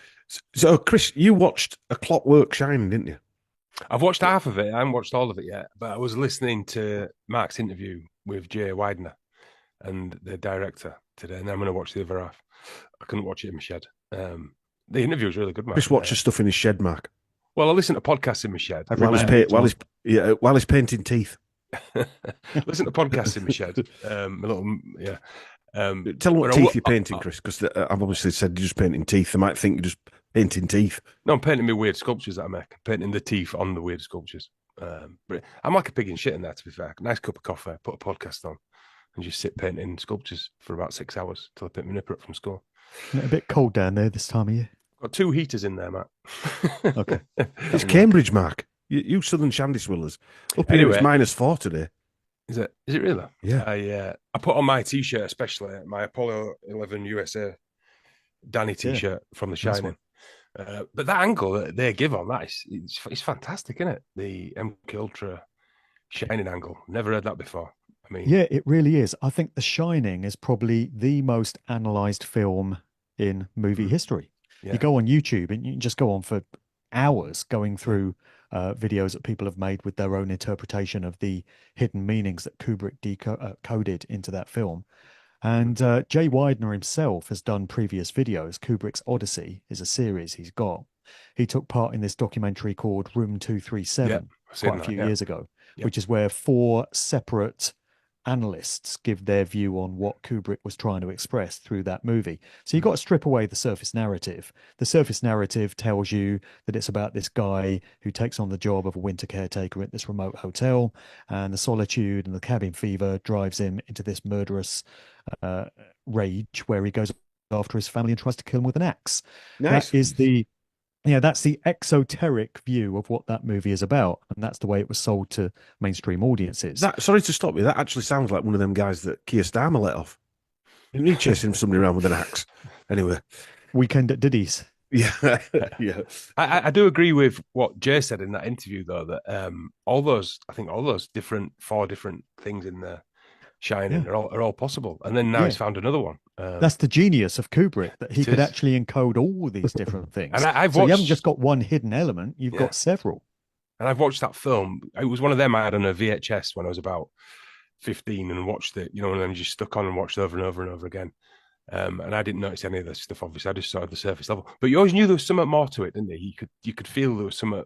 So, Chris, you watched A Clockwork Shining, didn't you? I've watched half of it. I haven't watched all of it yet, but I was listening to Mark's interview with Jay Widener and the director today, and I'm going to watch the other half. I couldn't watch it in my shed. The interview was really good, Mark. Chris watches stuff in his shed, Mark. Well, I listen to podcasts in my shed. While he's painting teeth. Listen to podcasts in my shed. Tell them what teeth you're painting, Chris, because I've obviously said you're just painting teeth. They might think you're just painting teeth. No, I'm painting my weird sculptures that I make. I'm painting the teeth on the weird sculptures. But I'm like a pig in shit in that, to be fair. Nice cup of coffee, put a podcast on, and just sit painting sculptures for about 6 hours till I pick my nipper up from school. A bit cold down there this time of year. Got 2 heaters in there, Matt. Okay. It's Cambridge, Mark. You southern shandy swillers. Up here, it's -4 today. Is it really? Yeah. I put on my t-shirt, especially my Apollo 11 USA Danny t-shirt from The Shining. But that angle that they give on that it's fantastic, isn't it? The MK Ultra Shining angle. Never heard that before. I mean, yeah, it really is. I think The Shining is probably the most analyzed film in movie history. Yeah. You go on YouTube and you can just go on for hours going through videos that people have made with their own interpretation of the hidden meanings that Kubrick coded into that film. And Jay Widener himself has done previous videos. Kubrick's Odyssey is a series he's got. He took part in this documentary called Room 237 quite a few years ago, which is where 4 separate analysts give their view on what Kubrick was trying to express through that movie. So you've got to strip away the surface narrative. The surface narrative tells you that it's about this guy who takes on the job of a winter caretaker at this remote hotel, and the solitude and the cabin fever drives him into this murderous rage where he goes after his family and tries to kill him with an axe. Nice. That's the exoteric view of what that movie is about, and that's the way it was sold to mainstream audiences. Sorry to stop you. That actually sounds like one of them guys that Keir Starmer let off. Didn't he chasing somebody around with an axe? Anyway, Weekend at Diddy's. Yeah, yeah. I do agree with what Jay said in that interview, though, that all those 4 different things in the Shining are all possible. And then now he's found another one. That's the genius of Kubrick, that he could actually encode all these different things. And you haven't just got one hidden element, you've got several. And I've watched that film. It was one of them I had on a VHS when I was about 15 and watched it, and then just stuck on and watched it over and over and over again. And I didn't notice any of this stuff, obviously. I just saw the surface level. But you always knew there was something more to it, didn't you? You could feel there was something.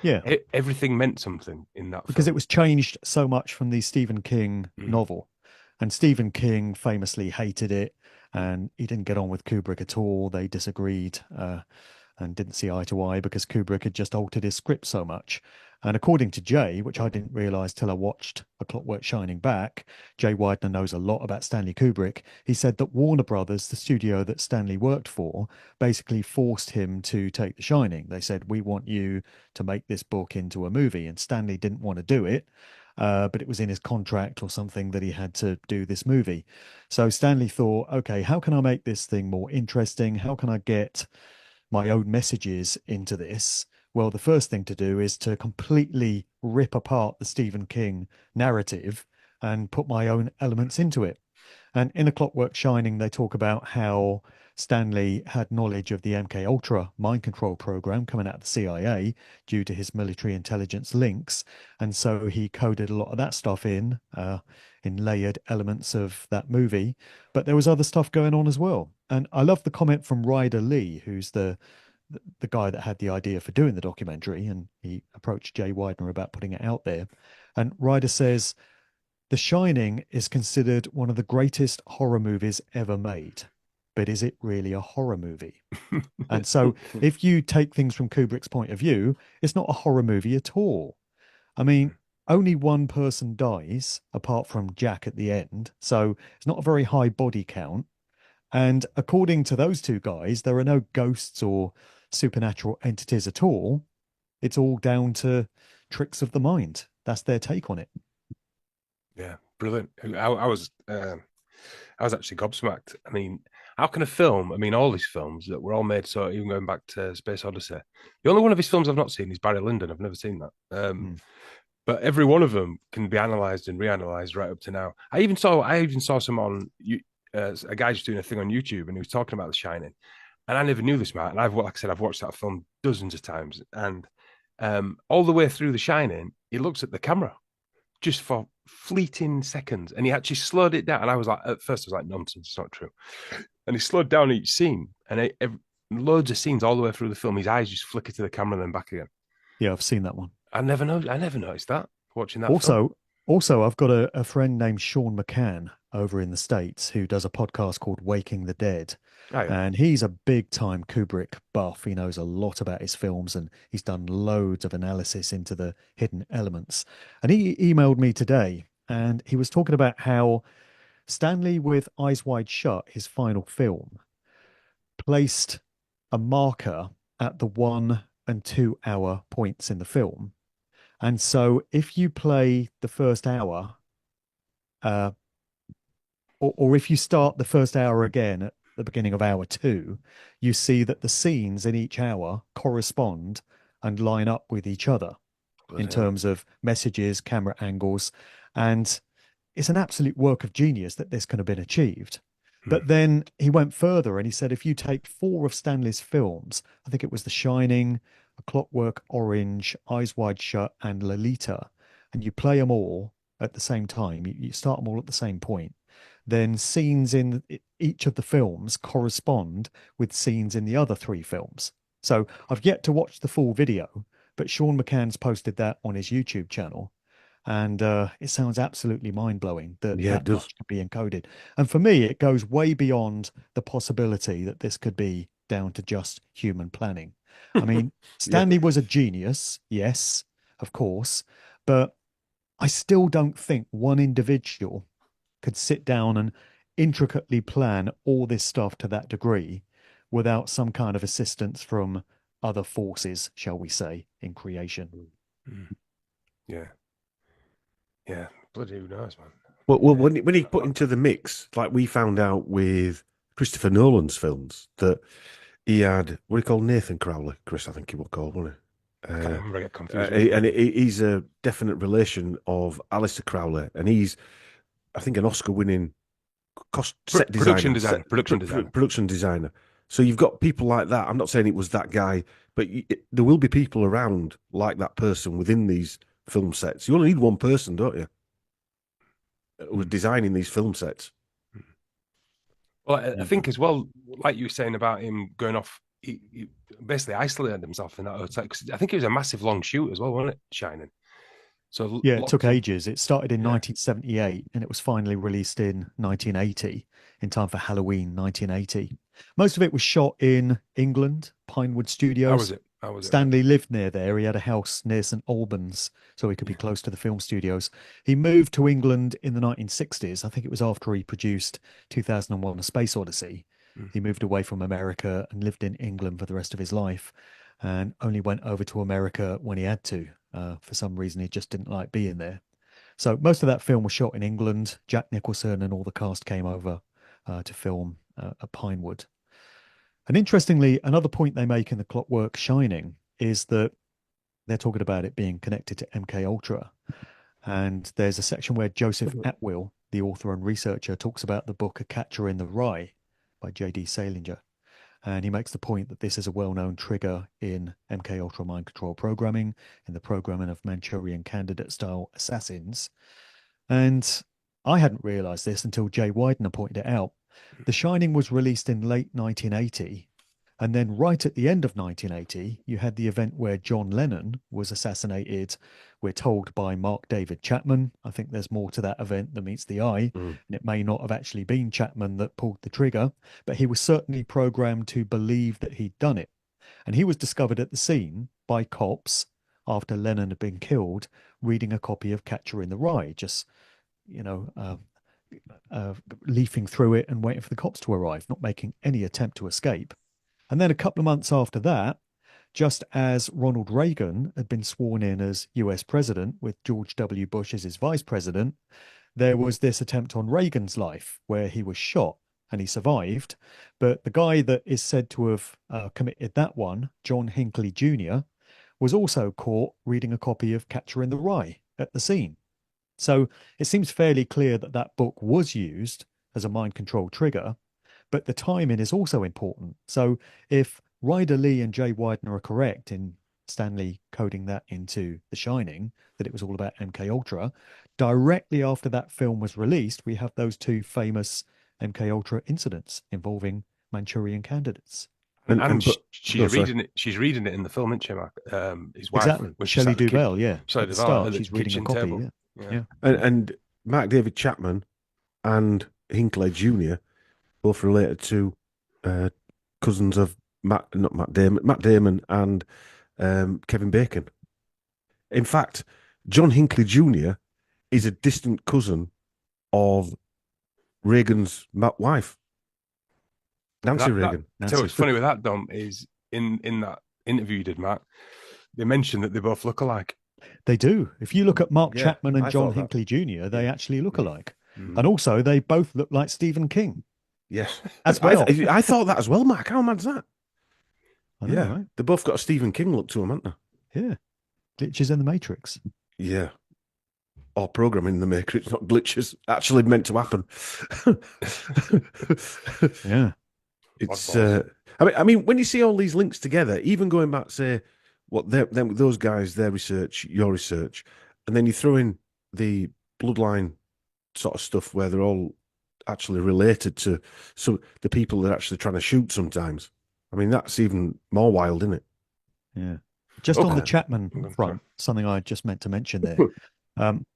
Yeah. Everything meant something in that because film. it was changed so much from the Stephen King novel. And Stephen King famously hated it, and he didn't get on with Kubrick at all. They disagreed and didn't see eye to eye because Kubrick had just altered his script so much. And according to Jay, which I didn't realize till I watched A Clockwork Shining back, Jay Widener knows a lot about Stanley Kubrick. He said that Warner Brothers, the studio that Stanley worked for, basically forced him to take The Shining. They said, "We want you to make this book into a movie." And Stanley didn't want to do it. But it was in his contract or something that he had to do this movie. So Stanley thought, okay, how can I make this thing more interesting? How can I get my own messages into this? Well, the first thing to do is to completely rip apart the Stephen King narrative and put my own elements into it. And in A Clockwork Shining, they talk about how Stanley had knowledge of the MK Ultra mind control program coming out of the CIA due to his military intelligence links. And so he coded a lot of that stuff in layered elements of that movie. But there was other stuff going on as well. And I love the comment from Ryder Lee, who's the guy that had the idea for doing the documentary, and he approached Jay Widener about putting it out there. And Ryder says, The Shining is considered one of the greatest horror movies ever made. But is it really a horror movie? And so if you take things from Kubrick's point of view, it's not a horror movie at all. I mean, only one person dies apart from Jack at the end. So it's not a very high body count. And according to those two guys, there are no ghosts or supernatural entities at all. It's all down to tricks of the mind. That's their take on it. Yeah, brilliant. I was actually gobsmacked. I mean, how can a film? I mean, all these films that were all made. So even going back to Space Odyssey, the only one of his films I've not seen is Barry Lyndon. I've never seen that. But every one of them can be analysed and reanalyzed right up to now. I even saw some on a guy just doing a thing on YouTube, and he was talking about The Shining, and I never knew this, man. And like I said, I've watched that film dozens of times, and all the way through The Shining, he looks at the camera just for fleeting seconds, and he actually slowed it down. And I was like, at first, I was like, nonsense, it's not true. And he slowed down each scene, and loads of scenes all the way through the film, his eyes just flicker to the camera and then back again. Yeah, I've seen that one. I never noticed that watching that. Also, I've got a friend named Sean McCann over in the States who does a podcast called Waking the Dead. Oh, yeah. And he's a big time Kubrick buff. He knows a lot about his films, and he's done loads of analysis into the hidden elements. And he emailed me today, and he was talking about how Stanley with Eyes Wide Shut, his final film, placed a marker at the 1 and 2 hour points in the film. And so if you play the first hour, or if you start the first hour again at the beginning of hour 2, you see that the scenes in each hour correspond and line up with each other in terms of messages, camera angles. And it's an absolute work of genius that this can have been achieved. But then he went further and he said, if you take 4 of Stanley's films, I think it was The Shining, A Clockwork Orange, Eyes Wide Shut, and Lolita, and you play them all at the same time, you start them all at the same point, then scenes in each of the films correspond with scenes in the other 3 films. So I've yet to watch the full video, but Sean McCann's posted that on his YouTube channel. And it sounds absolutely mind-blowing that that much could be encoded. And for me, it goes way beyond the possibility that this could be down to just human planning. I mean, Stanley was a genius, yes, of course, but I still don't think one individual could sit down and intricately plan all this stuff to that degree without some kind of assistance from other forces, shall we say, in creation. Yeah. Yeah, bloody who knows, man. Well, when he put into the mix, like we found out with Christopher Nolan's films, that he had what he called Nathan Crowley, Chris, I think he was called, wasn't he? I can't remember, I get confused. And he's a definite relation of Alistair Crowley, and he's, I think, an Oscar-winning production designer. So you've got people like that. I'm not saying it was that guy, but there will be people around like that person within these film sets. You only need one person, don't you, who was designing these film sets. Well, I think as well, like you were saying about him going off, he basically isolated himself in that hotel, because I think it was a massive long shoot as well, wasn't it, Shining? So yeah, it took ages. It started in 1978 and it was finally released in 1980 in time for Halloween 1980. Most of it was shot in England, Pinewood Studios. How was it? Stanley lived near there. He had a house near St Albans, so he could be close to the film studios. He moved to England in the 1960s. I think it was after he produced 2001: A Space Odyssey. He moved away from America and lived in England for the rest of his life, and only went over to America when he had to. For some reason, he just didn't like being there. So most of that film was shot in England. Jack Nicholson and all the cast came over to film at Pinewood. And interestingly, another point they make in The Clockwork Shining is that they're talking about it being connected to MK Ultra. And there's a section where Joseph Atwill, the author and researcher, talks about the book A Catcher in the Rye by J.D. Salinger. And he makes the point that this is a well-known trigger in MK Ultra mind control programming, in the programming of Manchurian Candidate-style assassins. And I hadn't realized this until Jay Widener pointed it out. The Shining was released in late 1980, And then right at the end of 1980, you had the event where John Lennon was assassinated, we're told, by Mark David Chapman. I think there's more to that event than meets the eye. And it may not have actually been Chapman that pulled the trigger, but he was certainly programmed to believe that he'd done it. And he was discovered at the scene by cops after Lennon had been killed, reading a copy of Catcher in the Rye, just, leafing through it and waiting for the cops to arrive, not making any attempt to escape. And then a couple of months after that, just as Ronald Reagan had been sworn in as US president with George W. Bush as his vice president, there was this attempt on Reagan's life where he was shot and he survived. But the guy that is said to have committed that one, John Hinckley Jr., was also caught reading a copy of Catcher in the Rye at the scene. So it seems fairly clear that that book was used as a mind control trigger, but the timing is also important. So if Ryder Lee and Jay Widener are correct in Stanley coding that into The Shining, that it was all about MK Ultra, directly after that film was released, we have those two famous MK Ultra incidents involving Manchurian candidates. She's reading it in the film, isn't she, Mark? His wife, exactly. Shelley Duvall, yeah. Shelley At the Duvall start, at the she's reading a copy. table. Yeah. And Mark David Chapman and Hinckley Jr. both related to cousins of Matt Damon and Kevin Bacon. In fact, John Hinckley Jr. is a distant cousin of Reagan's wife, Nancy Reagan. So what's funny with that, Dom, is in that interview you did, Mark, they mentioned that they both look alike. They do. If you look at Mark Chapman and John Hinckley Jr., they actually look alike. And also, they both look like Stephen King. Yes. As well. I thought that as well, Mark. How mad's that? I know, right? They both got a Stephen King look to them, haven't they? Yeah. Glitches in the Matrix. Yeah. Or programming in the Matrix, not glitches. Actually meant to happen. Yeah. It's. I mean, when you see all these links together, even going back, say, what those guys, their research, your research, and then you throw in the bloodline sort of stuff where they're all actually related to the people they're actually trying to shoot sometimes. I mean, that's even more wild, isn't it? Yeah. Just on the Chapman front, something I just meant to mention there.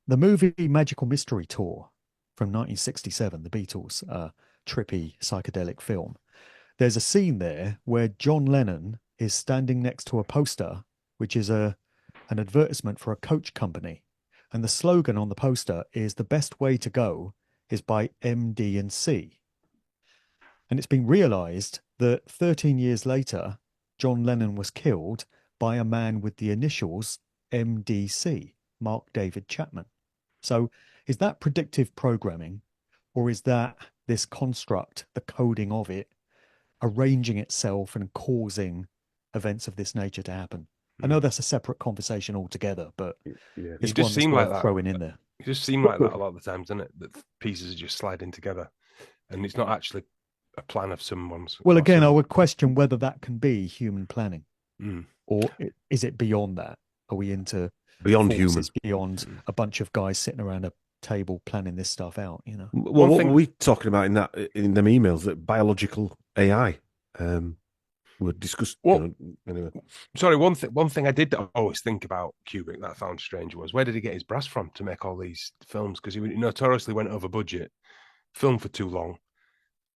The movie Magical Mystery Tour from 1967, the Beatles, trippy psychedelic film. There's a scene there where John Lennon is standing next to a poster, which is an advertisement for a coach company. And the slogan on the poster is "The best way to go is by M, D, and C." And it's been realized that 13 years later, John Lennon was killed by a man with the initials MDC, Mark David Chapman. So is that predictive programming, or is that this construct, the coding of it, arranging itself and causing events of this nature to happen? I know that's a separate conversation altogether, but it's just seem like that throwing in there. It just seems like that a lot of the times, doesn't it? That pieces are just sliding together, and it's not actually a plan of someone's. Well, again, I would question whether that can be human planning, or is it beyond that? Are we into beyond human, beyond a bunch of guys sitting around a table planning this stuff out? Well, what were we talking about in them emails? That biological AI. We discussed. Anyway. Sorry, one thing I did always think about Kubrick that I found strange was, where did he get his brass from to make all these films? Because he notoriously went over budget, filmed for too long,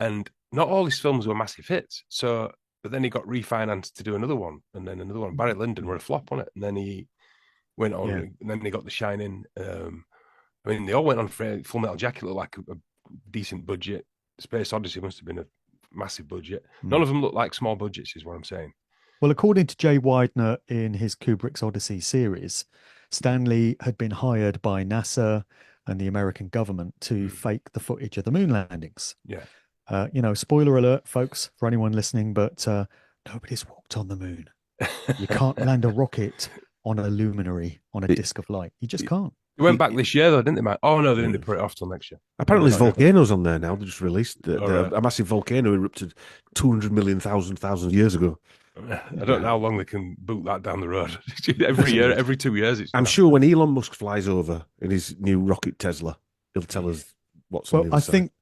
and not all his films were massive hits. So, but then he got refinanced to do another one, and then another one. Barry Lyndon were a flop on it, and then he went on, and then he got The Shining. I mean, they all went on for Full Metal Jacket, looked like a decent budget. Space Odyssey must have been a massive budget. None of them look like small budgets, is what I'm saying. Well, according to Jay Widener in his Kubrick's Odyssey series, Stanley had been hired by NASA and the American government to fake the footage of the moon landings. Yeah. Spoiler alert, folks, for anyone listening, but nobody's walked on the moon. You can't land a rocket on a luminary, on a disc of light. You just can't. They went back this year, though, didn't they, Mike? Oh, no, they didn't. They put it off till next year. Apparently, there's volcanoes on there now. They just released a massive volcano erupted 200 million thousand years ago. I don't know how long they can boot that down the road. Every year, every 2 years. I'm sure when Elon Musk flies over in his new rocket Tesla, he'll tell us what's on the other side. I think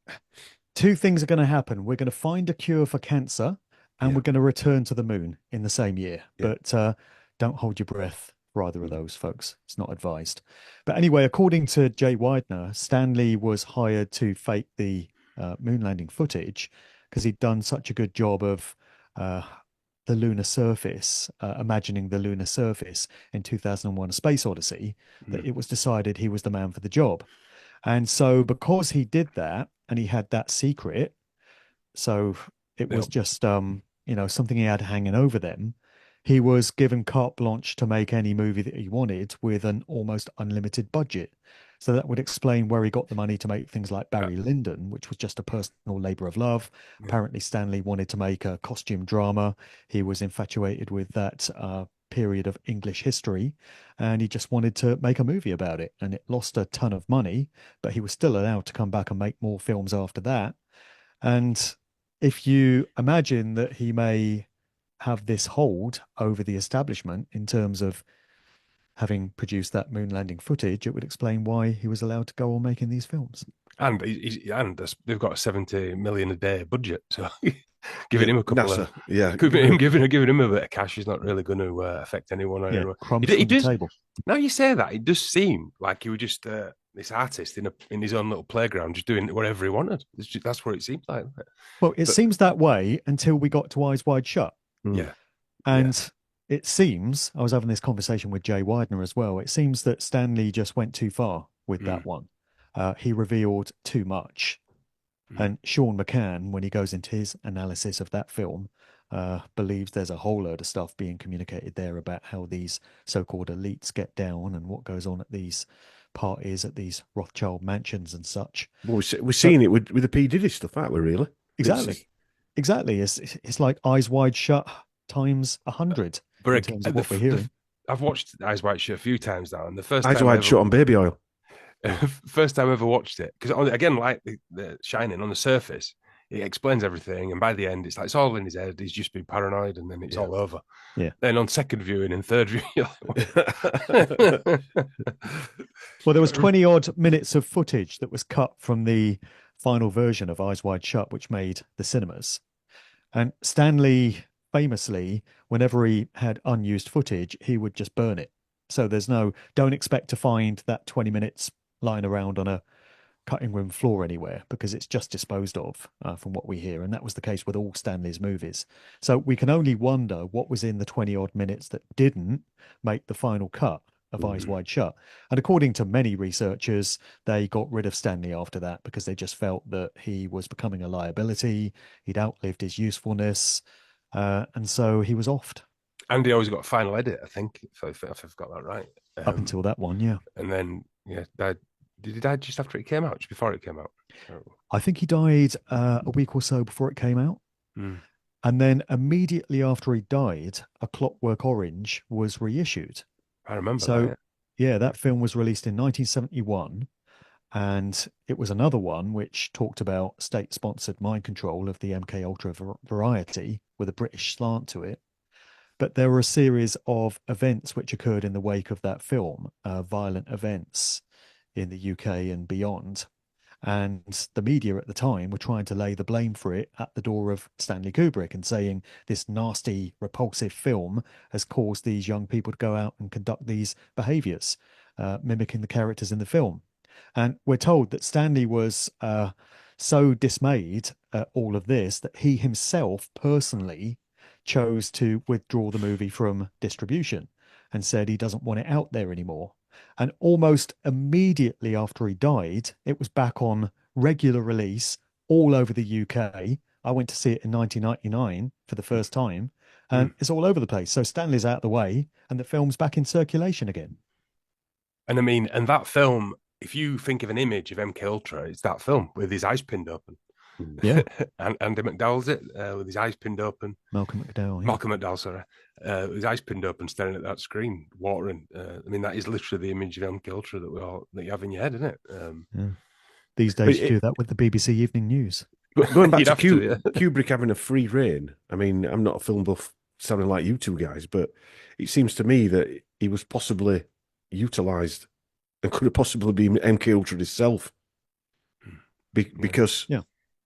two things are going to happen. We're going to find a cure for cancer, and Yeah. we're going to return to the moon in the same year. Yeah. But don't hold your breath for either of those, folks. It's not advised. But anyway, according to Jay Widener, Stanley was hired to fake the moon landing footage because he'd done such a good job of the lunar surface, imagining the lunar surface in 2001: A Space Odyssey, that it was decided he was the man for the job. And so because he did that and he had that secret, so it was just something he had hanging over them, he was given carte blanche to make any movie that he wanted with an almost unlimited budget. So that would explain where he got the money to make things like Barry Lyndon, which was just a personal labor of love. Apparently Stanley wanted to make a costume drama. He was infatuated with that period of English history, and he just wanted to make a movie about it. And it lost a ton of money, but he was still allowed to come back and make more films after that. And if you imagine that he may have this hold over the establishment in terms of having produced that moon landing footage, it would explain why he was allowed to go on making these films. And they've got a 70 million a day budget, so giving him a couple NASA, of giving him a bit of cash is not really going to affect anyone. Crumbs from the table. Now you say that, it does seem like he was just this artist in his own little playground, just doing whatever he wanted. That's what it seems like. Well, it seems that way until we got to Eyes Wide Shut. Yeah, and it seems, I was having this conversation with Jay Widener as well, it seems that Stanley just went too far with that one. He revealed too much. And Sean McCann, when he goes into his analysis of that film, believes there's a whole load of stuff being communicated there about how these so-called elites get down and what goes on at these parties at these Rothschild mansions and such. Well, we're seeing it with the P. Diddy stuff, aren't we, really? Exactly. It's like Eyes Wide Shut times 100 in terms of what we're hearing. I've watched Eyes Wide Shut a few times now, and the first Eyes Wide Shut on baby oil. First time I ever watched it, because again, like the Shining, on the surface, it explains everything, and by the end, it's all in his head. He's just been paranoid, and then it's all over. Yeah. Then on second viewing and third viewing, well, there was 20 odd minutes of footage that was cut from the final version of Eyes Wide Shut, which made the cinemas. And Stanley famously, whenever he had unused footage, he would just burn it. So don't expect to find that 20 minutes lying around on a cutting room floor anywhere, because it's just disposed of from what we hear. And that was the case with all Stanley's movies. So we can only wonder what was in the 20 odd minutes that didn't make the final cut of Eyes Wide Shut. And according to many researchers, they got rid of Stanley after that because they just felt that he was becoming a liability. He'd outlived his usefulness. And so he was offed. And he always got a final edit, I think, if I've got that right. Up until that one, yeah. And then, did he die just after it came out, just before it came out? I think he died a week or so before it came out. And then immediately after he died, A Clockwork Orange was reissued. I remember that. Yeah, that film was released in 1971. And it was another one which talked about state-sponsored mind control of the MK Ultra variety with a British slant to it. But there were a series of events which occurred in the wake of that film, violent events in the UK and beyond. And the media at the time were trying to lay the blame for it at the door of Stanley Kubrick and saying this nasty, repulsive film has caused these young people to go out and conduct these behaviors, mimicking the characters in the film. And we're told that Stanley was so dismayed at all of this that he himself personally chose to withdraw the movie from distribution and said he doesn't want it out there anymore. And almost immediately after he died, it was back on regular release all over the UK. I went to see it in 1999 for the first time, and it's all over the place. So Stanley's out of the way, and the film's back in circulation again. And I mean, and that film, if you think of an image of MK Ultra, it's that film with his eyes pinned open. Yeah. And Andy McDowell's it, with his eyes pinned open. Malcolm McDowell. Yeah. Malcolm McDowell, sorry. With his eyes pinned open, staring at that screen, watering. I mean, that is literally the image of MK Ultra that you have in your head, isn't it? Yeah. These days, you do that with the BBC Evening News. Going back to Kubrick having a free reign, I mean, I'm not a film buff sounding like you two guys, but it seems to me that he was possibly utilised and could have possibly been MK Ultra itself. Because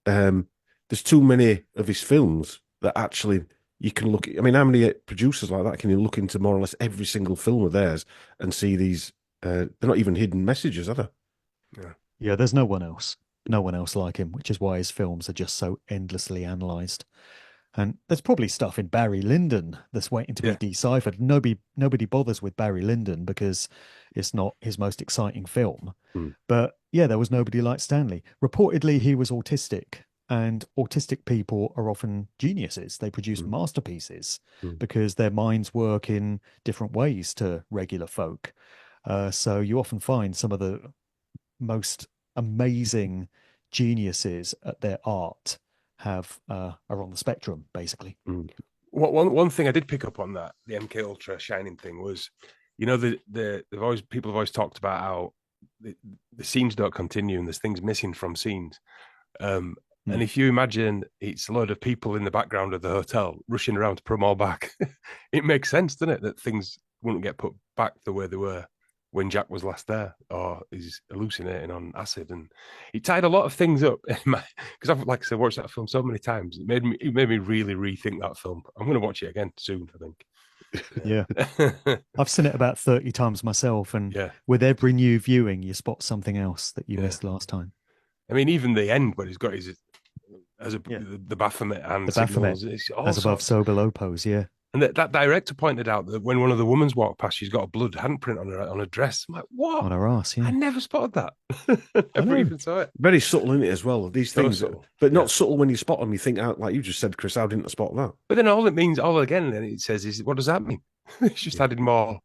there's too many of his films that actually you can look at. I mean, how many producers like that can you look into more or less every single film of theirs and see these? They're not even hidden messages, are they? Yeah, there's no one else. No one else like him, which is why his films are just so endlessly analysed. And there's probably stuff in Barry Lyndon that's waiting to be deciphered. Nobody bothers with Barry Lyndon because it's not his most exciting film. But yeah, there was nobody like Stanley. Reportedly, he was autistic, and autistic people are often geniuses. They produce masterpieces because their minds work in different ways to regular folk. So you often find some of the most amazing geniuses at their art are on the spectrum, basically. One thing I did pick up on that the MK Ultra Shining thing was, you know, people have always talked about how the scenes don't continue and there's things missing from scenes. And if you imagine it's a load of people in the background of the hotel rushing around to put them all back, it makes sense, doesn't it, that things wouldn't get put back the way they were when Jack was last there, or he's hallucinating on acid, and he tied a lot of things up. Because I've, like I said, watched that film so many times, it made me really rethink that film. I'm going to watch it again soon, I think. Yeah, I've seen it about 30 times myself, and with every new viewing, you spot something else that you missed last time. I mean, even the end where he's got his the Baphomet and the Baphomet signals, as above, so below pose, yeah. And that director pointed out that when one of the women's walked past, she's got a blood handprint on her dress. I'm like, what? On her ass, yeah. I never spotted that. Never even saw it. Very subtle in it as well. These things, subtle. But not subtle when you spot them. You think, out like you just said, Chris, how didn't I spot that? But then all it says is, what does that mean? It's just added more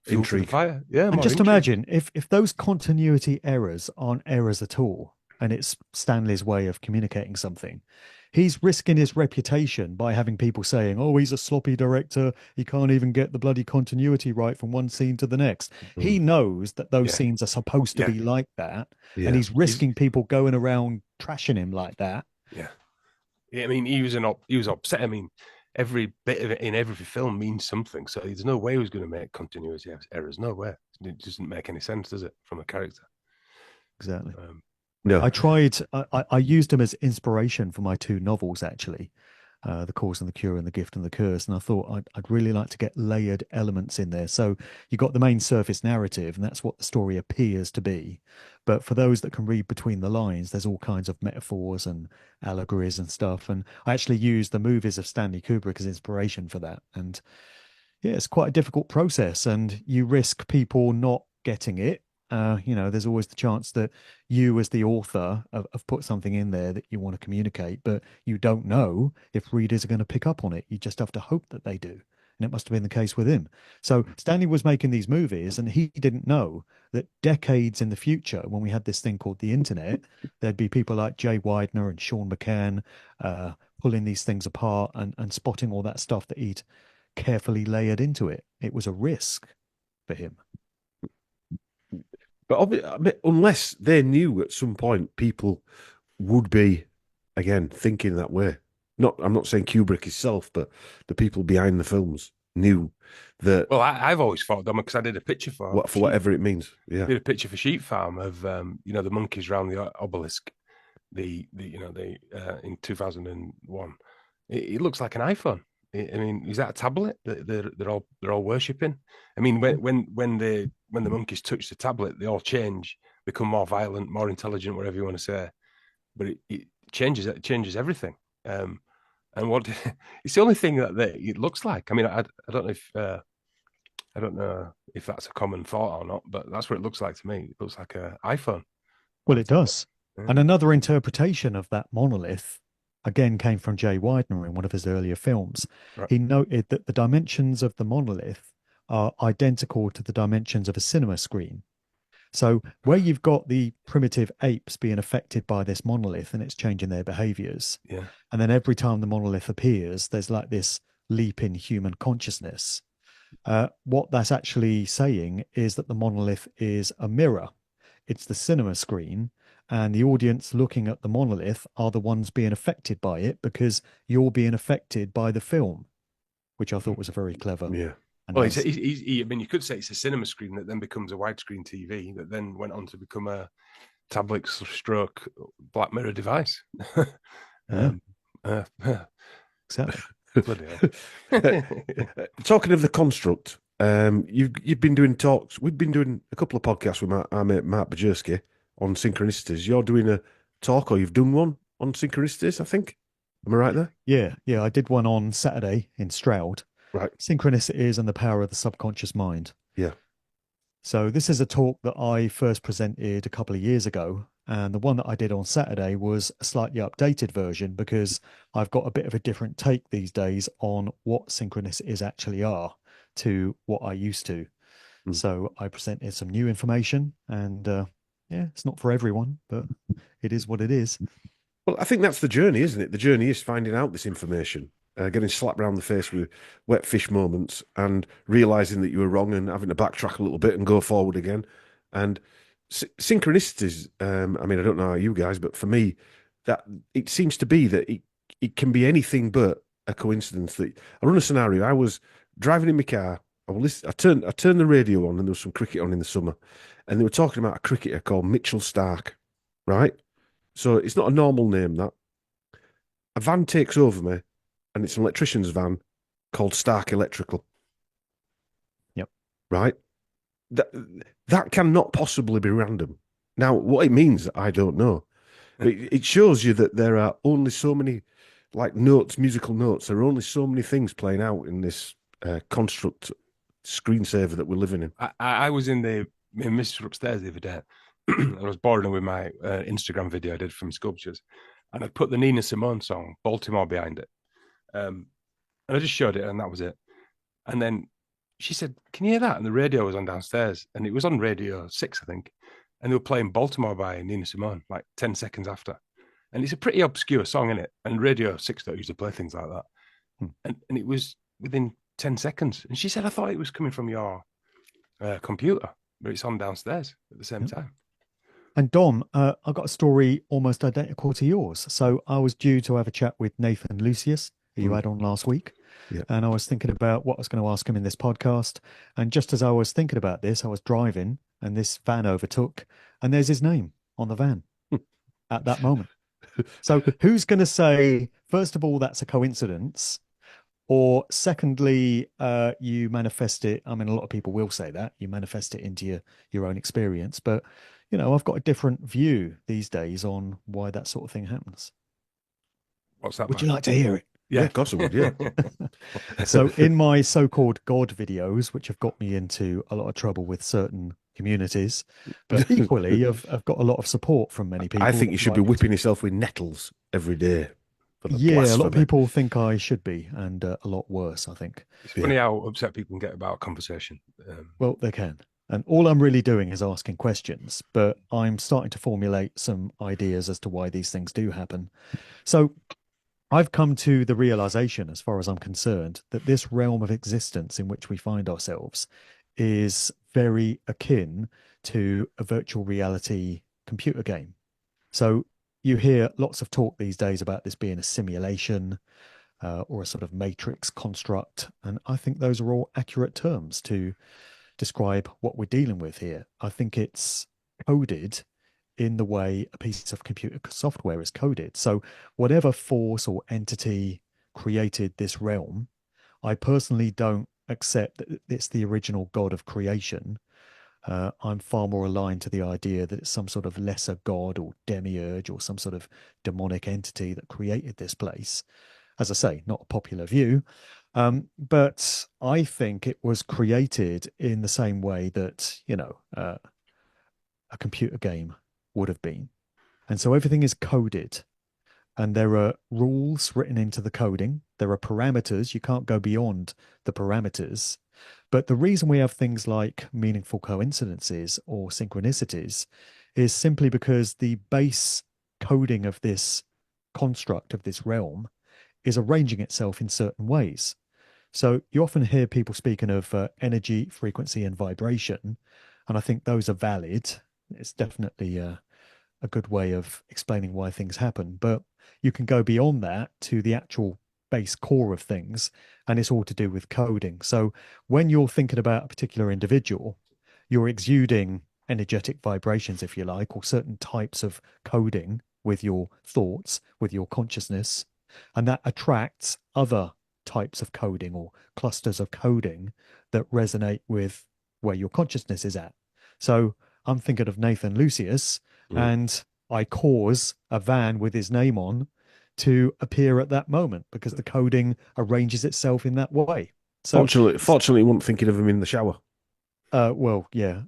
intrigue. Fire. Yeah, and just imagine if those continuity errors aren't errors at all, and it's Stanley's way of communicating something. He's risking his reputation by having people saying, oh, he's a sloppy director. He can't even get the bloody continuity right from one scene to the next. He knows that those scenes are supposed to be like that. And he's risking people going around trashing him like that. Yeah. I mean, he was upset. I mean, every bit of it in every film means something. So there's no way he was going to make continuity errors. No way. It doesn't make any sense, does it, from a character? Exactly. No. I used him as inspiration for my two novels, actually, The Cause and the Cure and The Gift and the Curse. And I thought I'd really like to get layered elements in there. So you got the main surface narrative, and that's what the story appears to be. But for those that can read between the lines, there's all kinds of metaphors and allegories and stuff. And I actually used the movies of Stanley Kubrick as inspiration for that. And yeah, it's quite a difficult process, and you risk people not getting it. There's always the chance that you as the author have put something in there that you want to communicate, but you don't know if readers are going to pick up on it. You just have to hope that they do. And it must have been the case with him. So Stanley was making these movies, and he didn't know that decades in the future, when we had this thing called the internet, there'd be people like Jay Weidner and Sean McCann pulling these things apart and spotting all that stuff that he'd carefully layered into it. It was a risk for him. But unless they knew at some point people would be, again, thinking that way. I'm not saying Kubrick himself, but the people behind the films knew that. Well, I've always thought them because I did a picture for whatever it means. Yeah, I did a picture for Sheep Farm of the monkeys around the obelisk. In 2001, it looks like an iPhone. I mean, is that a tablet that they're all worshipping? I mean, when the monkeys touch the tablet, they all change, become more violent, more intelligent, whatever you want to say. But it changes everything. And what it's the only thing that it looks like. I mean, I don't know if that's a common thought or not, but that's what it looks like to me. It looks like an iPhone. Well, it does. Yeah. And another interpretation of that monolith again came from Jay Weidner in one of his earlier films. Right. He noted that the dimensions of the monolith are identical to the dimensions of a cinema screen. So where you've got the primitive apes being affected by this monolith and it's changing their behaviors, and then every time the monolith appears, there's like this leap in human consciousness. What that's actually saying is that the monolith is a mirror. It's the cinema screen, and the audience looking at the monolith are the ones being affected by it because you're being affected by the film, which I thought was a very clever. Yeah. Well, I mean, you could say it's a cinema screen that then becomes a widescreen TV that then went on to become a tablet stroke Black Mirror device. Exactly. Bloody hell. Talking of the construct, you've been doing talks. We've been doing a couple of podcasts with our mate Mark Bajerski on Synchronicities. You're doing a talk, or you've done one on Synchronicities, I think. Am I right there? Yeah. I did one on Saturday in Stroud. Right. Synchronicities and the power of the subconscious mind. Yeah. So this is a talk that I first presented a couple of years ago, and the one that I did on Saturday was a slightly updated version because I've got a bit of a different take these days on what synchronicities actually are to what I used to. So I presented some new information, and it's not for everyone, but it is what it is. Well, I think that's the journey, isn't it? The journey is finding out this information, getting slapped around the face with wet fish moments, and realizing that you were wrong and having to backtrack a little bit and go forward again. And synchronicities, I mean, I don't know how you guys, but for me, that it seems to be that it can be anything but a coincidence. That I run a scenario. I was driving in my car. I turned the radio on, and there was some cricket on in the summer, and they were talking about a cricketer called Mitchell Stark, right? So it's not a normal name, that. A van takes over me, and it's an electrician's van called Stark Electrical. Yep. Right? That cannot possibly be random. Now, what it means, I don't know. But it shows you that there are only so many, like notes, musical notes, there are only so many things playing out in this construct screensaver that we're living in. I was in Mr. Upstairs the other day. I was boring her with my Instagram video I did from sculptures, and I put the Nina Simone song "Baltimore" behind it, and I just showed it, and that was it. And then she said, "Can you hear that?" And the radio was on downstairs, and it was on Radio 6, I think, and they were playing "Baltimore" by Nina Simone like 10 seconds after, and it's a pretty obscure song, isn't it? And Radio 6 don't usually play things like that, and it was within 10 seconds. And she said, "I thought it was coming from your computer, but it's on downstairs at the same time." And Dom, I got a story almost identical to yours. So I was due to have a chat with Nathan Lucius, who you had on last week. Yeah. And I was thinking about what I was going to ask him in this podcast. And just as I was thinking about this, I was driving and this van overtook, and there's his name on the van at that moment. So who's going to say, first of all, that's a coincidence? Or secondly, you manifest it. I mean, a lot of people will say that you manifest it into your own experience, but you know, I've got a different view these days on why that sort of thing happens. What's that? Would you like to hear it? Yeah, of course I would, yeah. So in my so-called God videos, which have got me into a lot of trouble with certain communities, but equally I've got a lot of support from many people. I think you should be whipping yourself with nettles every day. Yeah, a lot of people think I should be, and a lot worse, I think. It's funny how upset people can get about a conversation. Well, they can. And all I'm really doing is asking questions, but I'm starting to formulate some ideas as to why these things do happen. So I've come to the realization, as far as I'm concerned, that this realm of existence in which we find ourselves is very akin to a virtual reality computer game. So you hear lots of talk these days about this being a simulation or a sort of matrix construct. And I think those are all accurate terms to describe what we're dealing with here. I think it's coded in the way a piece of computer software is coded. So whatever force or entity created this realm, I personally don't accept that it's the original God of creation. I'm far more aligned to the idea that it's some sort of lesser god or demiurge or some sort of demonic entity that created this place. As I say, not a popular view. But I think it was created in the same way that, you know, a computer game would have been. And so everything is coded, and there are rules written into the coding. There are parameters. You can't go beyond the parameters. But the reason we have things like meaningful coincidences or synchronicities is simply because the base coding of this construct of this realm is arranging itself in certain ways. So you often hear people speaking of energy, frequency, and vibration, and I think those are valid. It's definitely a good way of explaining why things happen. But you can go beyond that to the actual base core of things, and it's all to do with coding. So when you're thinking about a particular individual, you're exuding energetic vibrations, if you like, or certain types of coding with your thoughts, with your consciousness. and that attracts other types of coding or clusters of coding that resonate with where your consciousness is at. So I'm thinking of Nathan Lucius, and I cause a van with his name on to appear at that moment because the coding arranges itself in that way. So fortunately, you wouldn't thinking of him in the shower. Well, yeah,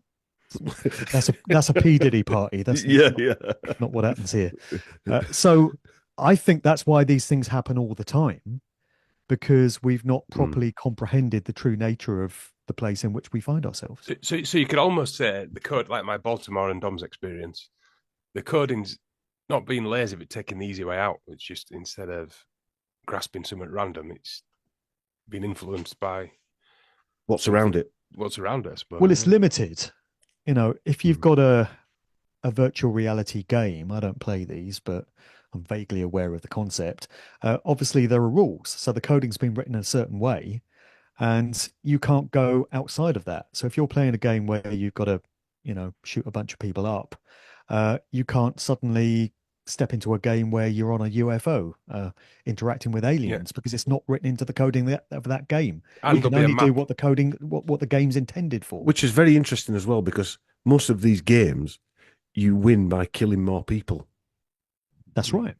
that's a P Diddy party. That's not what happens here. So I think that's why these things happen all the time, because we've not properly comprehended the true nature of the place in which we find ourselves. So you could almost say the code, like my Baltimore and Dom's experience, the coding's not being lazy, but taking the easy way out. It's just, instead of grasping something at random, it's being influenced by what's around it. What's around us. Well, it's limited. You know, if you've got a virtual reality game, I don't play these, but I'm vaguely aware of the concept. Obviously, there are rules. So the coding's been written in a certain way, and you can't go outside of that. So if you're playing a game where you've got to, shoot a bunch of people up, you can't suddenly step into a game where you're on a UFO interacting with aliens, because it's not written into the coding of that game. And you can only do what the coding, what the game's intended for. Which is very interesting as well, because most of these games, you win by killing more people. That's right.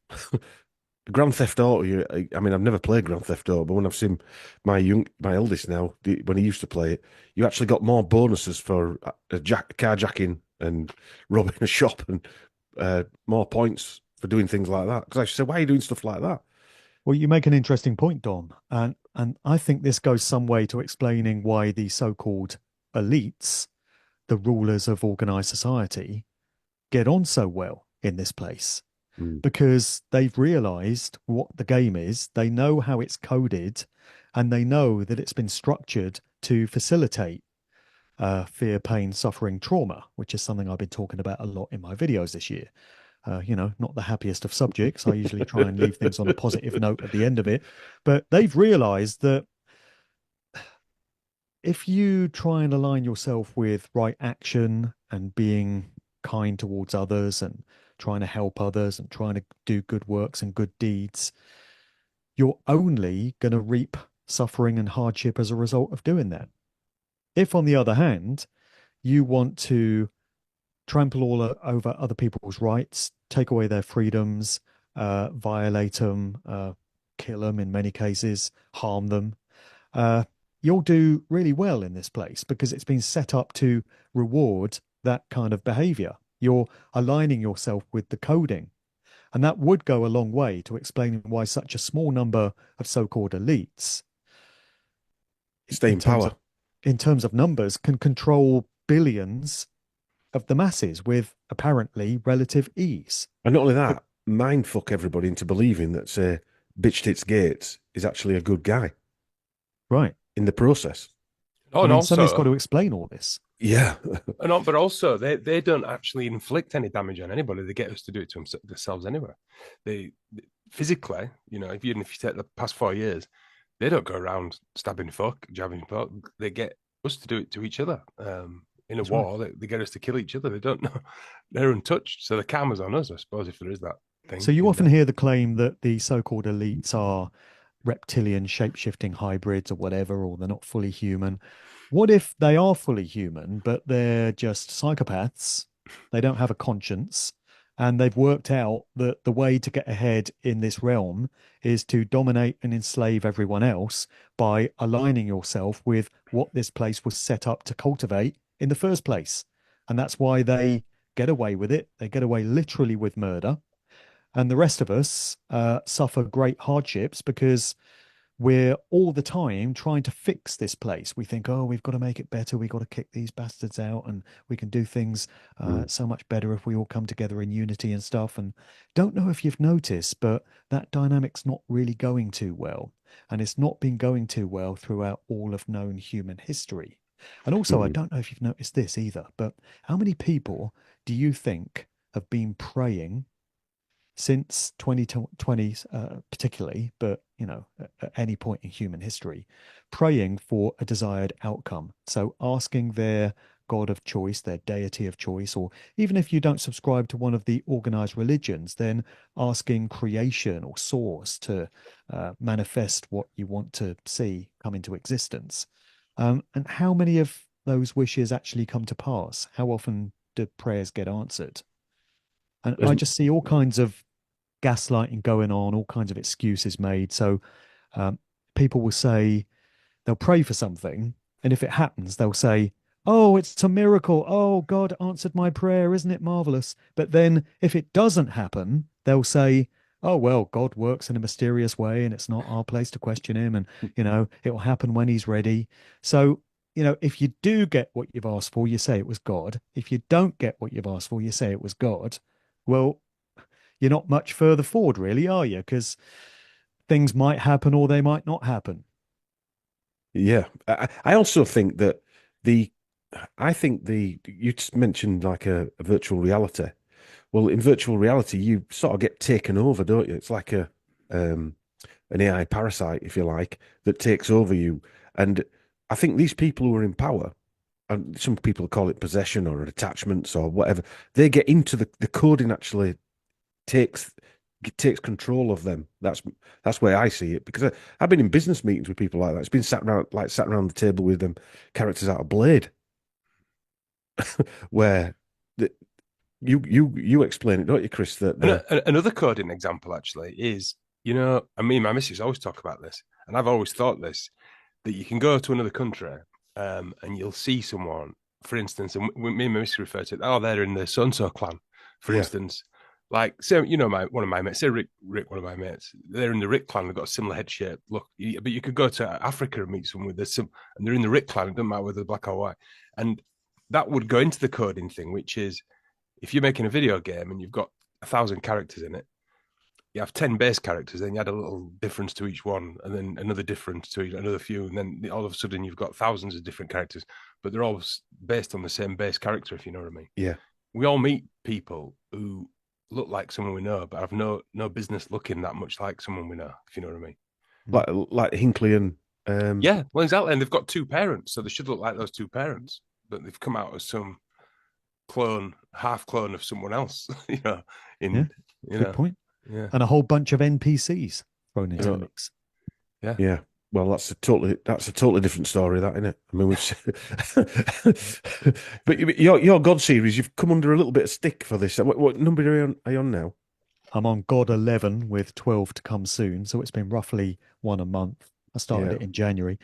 Grand Theft Auto, I mean, I've never played Grand Theft Auto, but when I've seen my eldest now, when he used to play it, you actually got more bonuses for carjacking and robbing a shop, and more points for doing things like that. Because I said, why are you doing stuff like that? Well, you make an interesting point, Don. And I think this goes some way to explaining why the so-called elites, the rulers of organized society, get on so well in this place. Because they've realized what the game is, they know how it's coded, and they know that it's been structured to facilitate fear, pain, suffering, trauma, which is something I've been talking about a lot in my videos this year. Not the happiest of subjects. I usually try and leave things on a positive note at the end of it. But they've realized that if you try and align yourself with right action and being kind towards others and trying to help others and trying to do good works and good deeds, you're only going to reap suffering and hardship as a result of doing that. If, on the other hand, you want to trample all over other people's rights, take away their freedoms, violate them, kill them in many cases, harm them, you'll do really well in this place, because it's been set up to reward that kind of behavior. You're aligning yourself with the coding. And that would go a long way to explaining why such a small number of so-called elites stay in power. In terms of numbers, can control billions of the masses with apparently relative ease. And not only that, mindfuck everybody into believing that, say, Bitch Tits Gates is actually a good guy. Right. In the process. Oh, and also, somebody's got to explain all this. Yeah. But also, they don't actually inflict any damage on anybody. They get us to do it to themselves anyway. They physically, if you take the past 4 years, they don't go around stabbing folk, jabbing folk. They get us to do it to each other. In a war, they get us to kill each other. They don't know. They're untouched. So the karma's on us, I suppose, if there is that thing. So you often hear the claim that the so-called elites are reptilian shape-shifting hybrids or whatever, or they're not fully human. What if they are fully human, but they're just psychopaths? They don't have a conscience, and they've worked out that the way to get ahead in this realm is to dominate and enslave everyone else by aligning yourself with what this place was set up to cultivate in the first place. And that's why they get away with it. They get away literally with murder. And the rest of us suffer great hardships because we're all the time trying to fix this place. We think, oh, we've got to make it better. We've got to kick these bastards out, and we can do things so much better if we all come together in unity and stuff. And don't know if you've noticed, but that dynamic's not really going too well. And it's not been going too well throughout all of known human history. And also, I don't know if you've noticed this either, but how many people do you think have been praying since 2020, particularly, but, at any point in human history, praying for a desired outcome? So asking their god of choice, their deity of choice, or even if you don't subscribe to one of the organized religions, then asking creation or source to manifest what you want to see come into existence. And how many of those wishes actually come to pass? How often do prayers get answered? And I just see all kinds of gaslighting going on, all kinds of excuses made. So people will say, they'll pray for something, and if it happens, they'll say, "Oh, it's a miracle. Oh, God answered my prayer. Isn't it marvelous?" But then if it doesn't happen, they'll say, "Oh, well, God works in a mysterious way, and it's not our place to question him. And, it will happen when he's ready." So, if you do get what you've asked for, you say it was God. If you don't get what you've asked for, you say it was God. Well, you're not much further forward, really, are you? Because things might happen or they might not happen. Yeah. I also think that you just mentioned like a virtual reality. Well, in virtual reality, you sort of get taken over, don't you? It's like an AI parasite, if you like, that takes over you. And I think these people who are in power, and some people call it possession or attachments or whatever, they get into the coding actually takes control of them. That's where I see it, because I've been in business meetings with people like that. It's been sat around the table with them characters out of Blade, where you explain it, don't you, Chris? Another coding example actually is, I mean, my missus always talk about this, and I've always thought this, that you can go to another country and you'll see someone, for instance, and me and my missus refer to it, they're in the so-and-so clan, for instance. Like, so, one of my mates, say Rick, one of my mates, they're in the Rick clan, they've got a similar head shape. Look, but you could go to Africa and meet someone and they're in the Rick clan, it doesn't matter whether they're black or white. And that would go into the coding thing, which is, if you're making a video game and you've got 1,000 characters in it, you have 10 base characters, then you add a little difference to each one, and then another difference to another few, and then all of a sudden you've got thousands of different characters, but they're all based on the same base character, if you know what I mean. Yeah. We all meet people who look like someone we know, but have no business looking that much like someone we know, if you know what I mean. Like Hinckley and yeah, well, exactly. And they've got two parents, so they should look like those two parents, but they've come out as some half clone of someone else. Good point. Yeah, and a whole bunch of NPCs thrown into the mix. Yeah. Well, that's a totally different story, that, isn't it? I mean, but your God series, you've come under a little bit of stick for this. What number are you on now? I'm on God 11 with 12 to come soon, so it's been roughly one a month. I started it in January.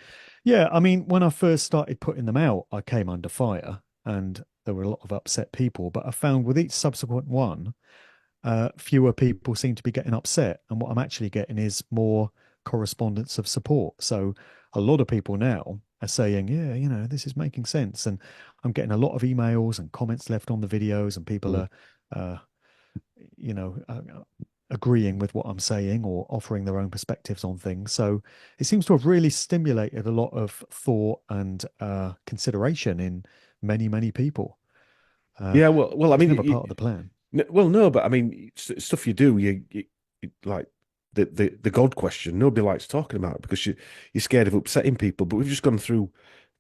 Yeah, I mean, when I first started putting them out, I came under fire, and there were a lot of upset people. But I found with each subsequent one, fewer people seem to be getting upset, and what I'm actually getting is more correspondence of support. So a lot of people now are saying, yeah, this is making sense, and I'm getting a lot of emails and comments left on the videos, and people are agreeing with what I'm saying or offering their own perspectives on things. So it seems to have really stimulated a lot of thought and consideration in many people. I mean, never part of the plan. Well, no, but I mean, stuff you do, you like the God question. Nobody likes talking about it because you're scared of upsetting people. But we've just gone through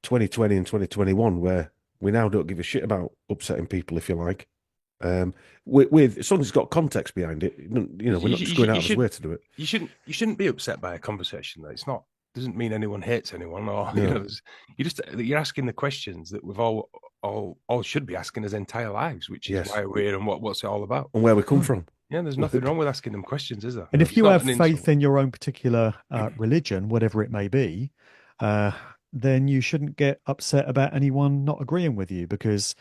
2020 and 2021 where we now don't give a shit about upsetting people, if you like. With something's got context behind it. We're not just going out of his way to do it. You shouldn't be upset by a conversation. That it's not doesn't mean anyone hates anyone, or you're asking the questions that we've all should be asking his entire lives, which is why we're here and what's it all about and where we come from. Yeah, there's nothing wrong with asking them questions, is there? And if you have faith in your own particular religion, whatever it may be, then you shouldn't get upset about anyone not agreeing with you, because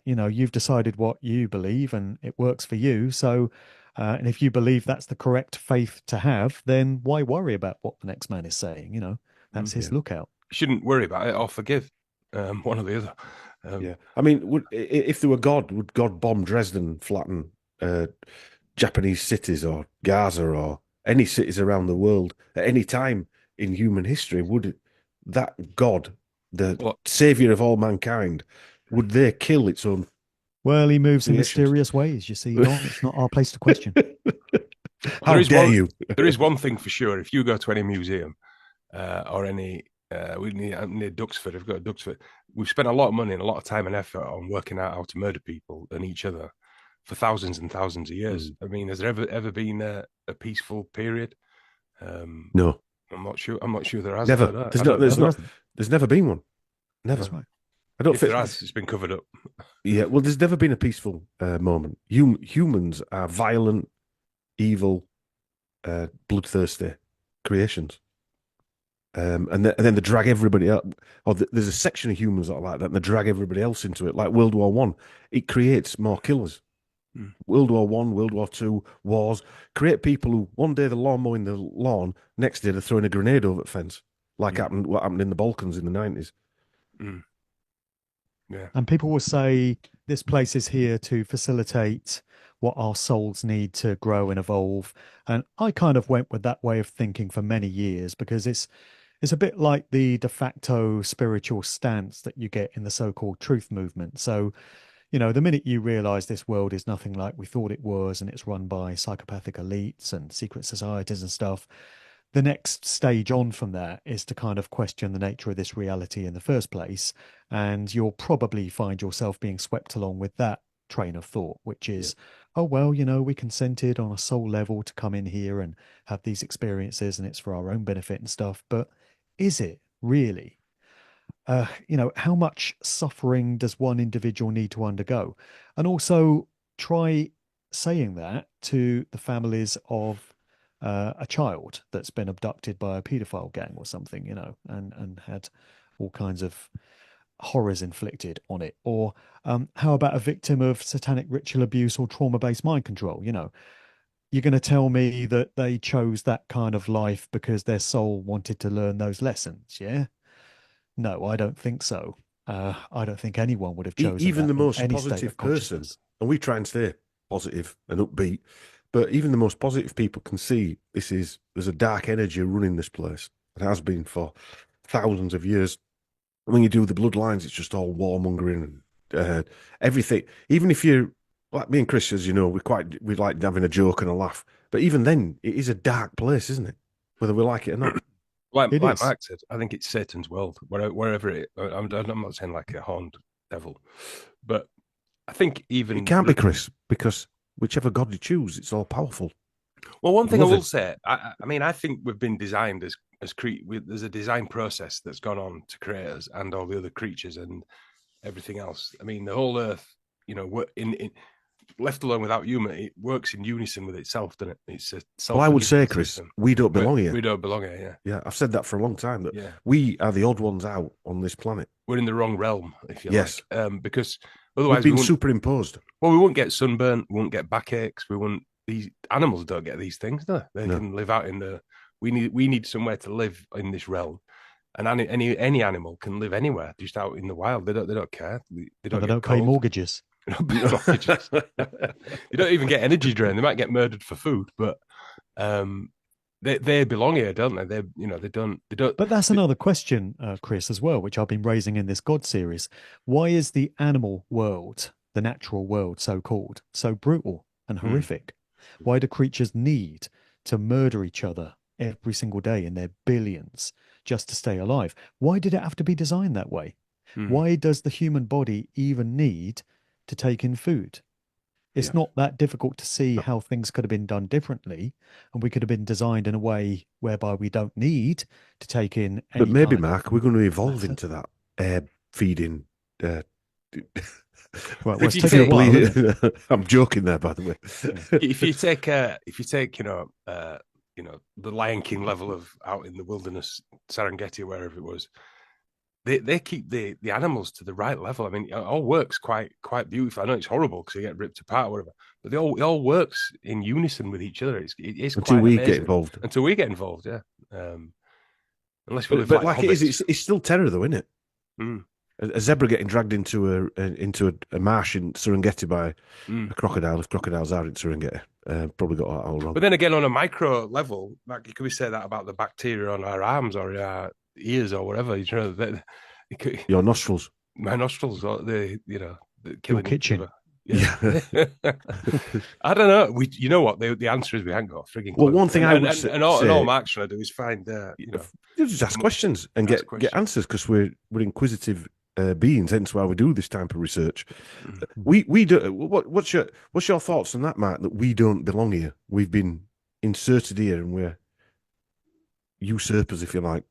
you've decided what you believe and it works for you. So and if you believe that's the correct faith to have, then why worry about what the next man is saying? That's his lookout. You shouldn't worry about it or forgive, one or the other. I mean, if there were God, would God bomb Dresden, flatten Japanese cities or Gaza or any cities around the world at any time in human history? Would that God, the savior of all mankind, would they kill its own? Well, he moves in mysterious ways, you see. It's not our place to question. How dare you? There is one thing for sure. If you go to any museum or any We near Duxford. I've got Duxford. We've spent a lot of money and a lot of time and effort on working out how to murder people and each other for thousands and thousands of years. I mean, has there ever been a peaceful period? No, I'm not sure. I'm not sure there has. never. There's never been one. Never. That's right. I don't If think there has, it's been covered up. Yeah, well, there's never been a peaceful moment. Humans are violent, evil, bloodthirsty creations. And then they drag everybody else. Or there's a section of humans that are like that, and they drag everybody else into it. Like World War One, it creates more killers. World War One, World War Two, wars create people who one day they're lawn mowing the lawn, next day they're throwing a grenade over the fence, like what happened in the Balkans in the 90s. Yeah, and people will say this place is here to facilitate what our souls need to grow and evolve. And I kind of went with that way of thinking for many years because it's a bit like the de facto spiritual stance that you get in the so-called truth movement. So, the minute you realize this world is nothing like we thought it was, and it's run by psychopathic elites and secret societies and stuff, the next stage on from that is to kind of question the nature of this reality in the first place. And you'll probably find yourself being swept along with that train of thought, which is, oh, well, we consented on a soul level to come in here and have these experiences, and it's for our own benefit and stuff. But is it really? How much suffering does one individual need to undergo? And also try saying that to the families of a child that's been abducted by a paedophile gang or something, and had all kinds of horrors inflicted on it. Or how about a victim of satanic ritual abuse or trauma-based mind control? You're going to tell me that they chose that kind of life because their soul wanted to learn those lessons, yeah? No, I don't think so. I don't think anyone would have chosen even that the in most any state positive of person, consciousness. and we try and stay positive and upbeat, but even the most positive people can see there's a dark energy running this place. It has been for thousands of years. When you do the bloodlines, it's just all warmongering and everything. Even if you're like me and Chris, as you know, we like having a joke and a laugh. But even then, it is a dark place, isn't it? Whether we like it or not. Like Mark said, I think it's Satan's world, wherever it. I'm not saying like a horned devil, but I think even it can't be, Chris, because whichever God you choose, it's all powerful. Well, one thing I will say, I mean, I think we've been designed as there's a design process that's gone on to create us and all the other creatures and everything else. I mean, the whole Earth, in left alone without human, it works in unison with itself, doesn't it? It's a well, I would say, Chris, we don't belong here. We don't belong here, yeah. Yeah, I've said that for a long time, that we are the odd ones out on this planet. We're in the wrong realm, if you like. Because otherwise we've been superimposed. Well, we won't get sunburn, we won't get backaches, these animals don't get these things, do they? They can live out in the... We need somewhere to live in this realm. And any animal can live anywhere, just out in the wild. They don't care. They don't pay mortgages. They don't even get energy drain. They might get murdered for food, but they belong here, don't they? They don't. But that's another question, Chris, as well, which I've been raising in this God series. Why is the animal world, the natural world, so-called, so brutal and horrific? Why do creatures need to murder each other every single day in their billions just to stay alive? Why did it have to be designed that way? Why does the human body even need to take in food? It's not that difficult to see how things could have been done differently, and we could have been designed in a way whereby we don't need to take in any. But maybe, Mark, we're going to evolve into that air feeding. Well, let's take a while. I'm joking there, by the way. If you take the Lion King level of out in the wilderness, Serengeti, wherever it was, they keep the animals to the right level. I mean, it all works quite beautiful. I know it's horrible because they get ripped apart or whatever, but it all works in unison with each other. It's until quite we amazing. get involved. Until we get involved, yeah. Unless we live but like it is, it's still terror, though, isn't it? A zebra getting dragged into a marsh in Serengeti by a crocodile. If crocodiles are in Serengeti, probably got that all wrong. But then again, on a micro level, like, could we say that about the bacteria on our arms or our ears or whatever? Your nostrils, my nostrils, or killing kitchen. Yeah. I don't know. You know what? The answer is we haven't got a frigging clue. Well, one thing I would and all Mark's trying to do is find, just ask questions and get answers, because we're inquisitive beings. Hence why we do this type of research. We do. What's your thoughts on that, Mark? That we don't belong here. We've been inserted here, and we're usurpers, if you like.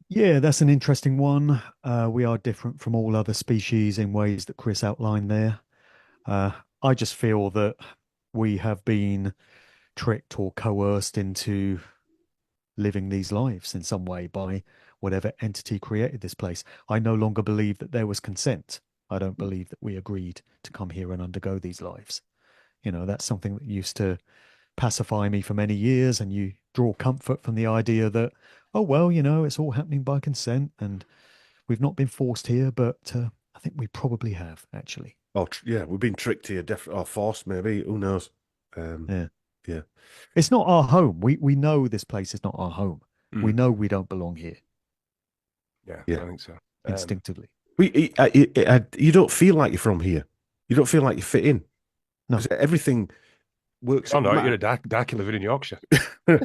Yeah, that's an interesting one. We are different from all other species in ways that Chris outlined there. I just feel that we have been tricked or coerced into living these lives in some way by whatever entity created this place. I no longer believe that there was consent. I don't believe that we agreed to come here and undergo these lives. You know, that's something that used to pacify me for many years, and you draw comfort from the idea that, oh, well, you know, it's all happening by consent and we've not been forced here, but I think we probably have, actually. Oh, yeah, we've been tricked here, definitely, or forced, maybe. Who knows? Yeah. It's not our home. We know this place is not our home. We know we don't belong here. Yeah, I think so. Instinctively. You don't feel like you're from here. You don't feel like you fit in. No. Everything works. Oh, no, you're a darky living in Yorkshire. in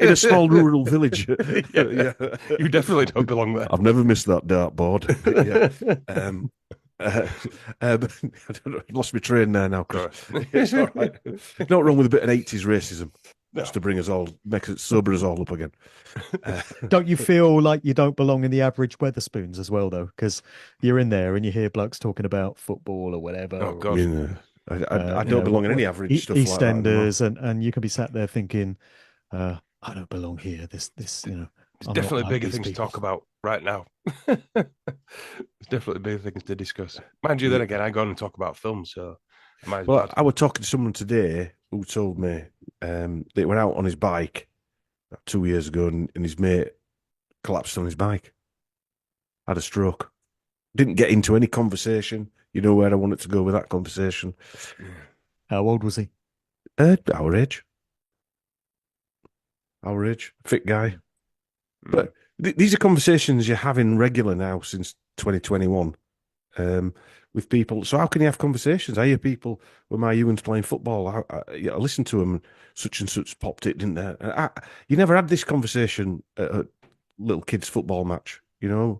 a small rural village. Yeah. You definitely don't belong there. I've never missed that dartboard. I lost my train there now. It's all right. Not wrong with a bit of 80s racism. Just to make it sober us all up again. Don't you feel like you don't belong in the average Weatherspoons as well, though? Because you're in there and you hear blokes talking about football or whatever. Oh, God. I don't belong in any average stuff EastEnders, like that, and you can be sat there thinking, I don't belong here. This, you know. There's definitely bigger things to talk about right now. There's definitely bigger things to discuss. Mind you, then again, I go on and talk about films, so... Well, I was talking to someone today who told me that he went out on his bike 2 years ago, and his mate collapsed on his bike, had a stroke. Didn't get into any conversation. You know where I wanted to go with that conversation. How old was he? Our age. Fit guy. But these are conversations you're having regular now since 2021. With people. So how can you have conversations? I hear people when my Ewan's playing football. I listened to them, and such popped it, didn't they? You never had this conversation at a little kids' football match. You know,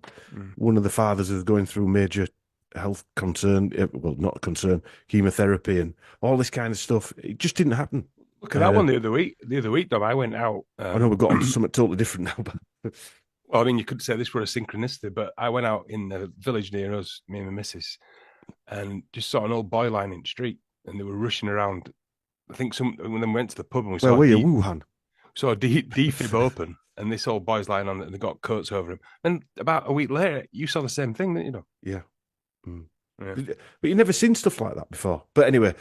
one of the fathers is going through major health concern, well, not concern, chemotherapy and all this kind of stuff. It just didn't happen. Look at that one the other week, though. I went out. I know we've got on to something totally different now, but... Well, I mean, you could say this were a synchronicity, but I went out in the village near us, me and my missus, and just saw an old boy lying in the street, and they were rushing around. I think when they went to the pub and we saw Wuhan. Saw a defib open, and this old boy's lying on it, and they got coats over him. And about a week later, you saw the same thing, didn't you know? Yeah. But you've never seen stuff like that before. But anyway,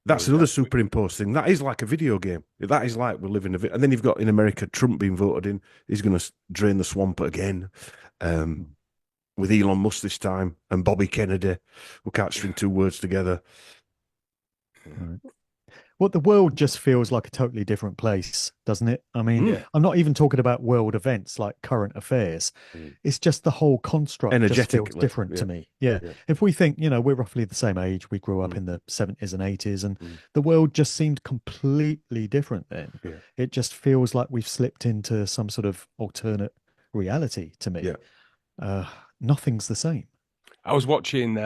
that's another superimposed thing. That is like a video game. That is like we're living and then you've got in America Trump being voted in. He's going to drain the swamp again, with Elon Musk this time, and Bobby Kennedy. We can't string two words together. Right. Well, the world just feels like a totally different place, doesn't it? I mean, I'm not even talking about world events like current affairs. It's just the whole construct just feels different to me. Yeah. If we think, you know, we're roughly the same age, we grew up in the 70s and 80s, and the world just seemed completely different then. Yeah. It just feels like we've slipped into some sort of alternate reality to me. Yeah. Nothing's the same. I was watching...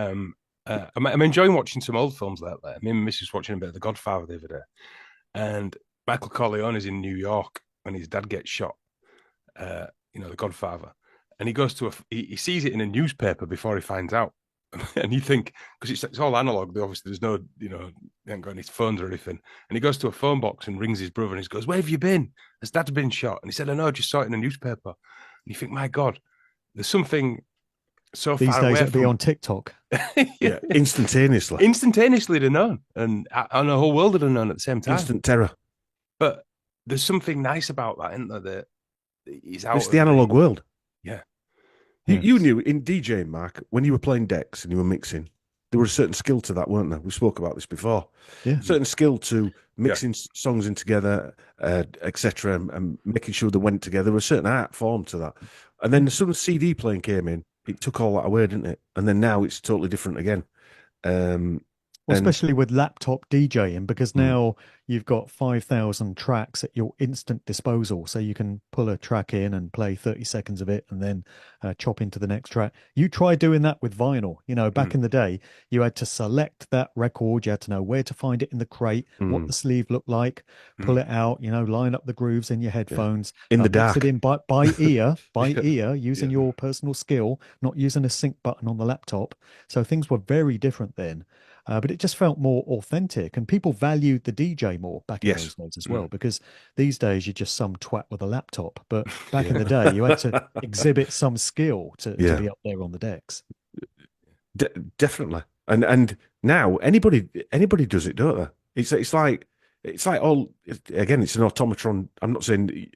I'm enjoying watching some old films lately. Me and Mrs. watching a bit of The Godfather the other day, and Michael Corleone is in New York when his dad gets shot. You know, The Godfather, and he goes to he sees it in a newspaper before he finds out, and you think because it's all analog. Obviously, there's no he ain't got any phones or anything, and he goes to a phone box and rings his brother, and he goes, "Where have you been? His dad's been shot," and he said, "I know, I just saw it in a newspaper." And you think, my God, there's something. So these days it'd be on TikTok. Yeah, instantaneously they'd have known, and the whole world would have known at the same time. Instant terror. But there's something nice about that, isn't there? That he's out. It's the analog world. Yeah. You knew in DJing, Mark, when you were playing decks and you were mixing, there was a certain skill to that, weren't there? We spoke about this before. Yeah. Certain skill to mixing songs in together, etc., and making sure they went together. There was a certain art form to that. And then as soon as CD playing came in, it took all that away, didn't it? And then now it's totally different again. Well, And especially with laptop DJing, because now you've got 5,000 tracks at your instant disposal. So you can pull a track in and play 30 seconds of it and then chop into the next track. You try doing that with vinyl. You know, back in the day, you had to select that record. You had to know where to find it in the crate, what the sleeve looked like, pull it out, you know, line up the grooves in your headphones. in the mix dark. it in by ear, using your personal skill, not using a sync button on the laptop. So things were very different then. But it just felt more authentic, and people valued the DJ more back in those days as well, because these days you're just some twat with a laptop. But back in the day, you had to exhibit some skill to be up there on the decks. Definitely. And now anybody does it, don't they? It's like all, again, it's an automaton. I'm not saying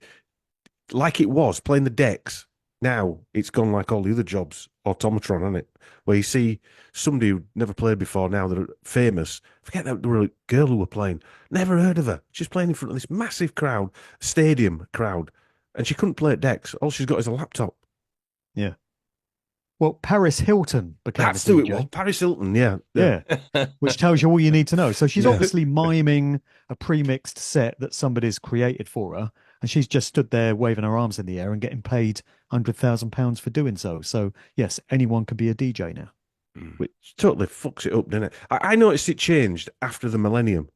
like it was playing the decks. Now it's gone like all the other jobs, automatron, isn't it? Where you see somebody who never played before now that are famous. Forget that there were a girl who were playing. Never heard of her. She's playing in front of this massive crowd, stadium crowd, and she couldn't play at decks. All she's got is a laptop. Yeah. Well, Paris Hilton became That's a who DJ. it was. Paris Hilton, yeah. Which tells you all you need to know. So she's obviously miming a pre-mixed set that somebody's created for her, and she's just stood there waving her arms in the air and getting paid £100,000 for doing so. So yes, anyone can be a DJ now. Which totally fucks it up, didn't it? I noticed it changed after the millennium.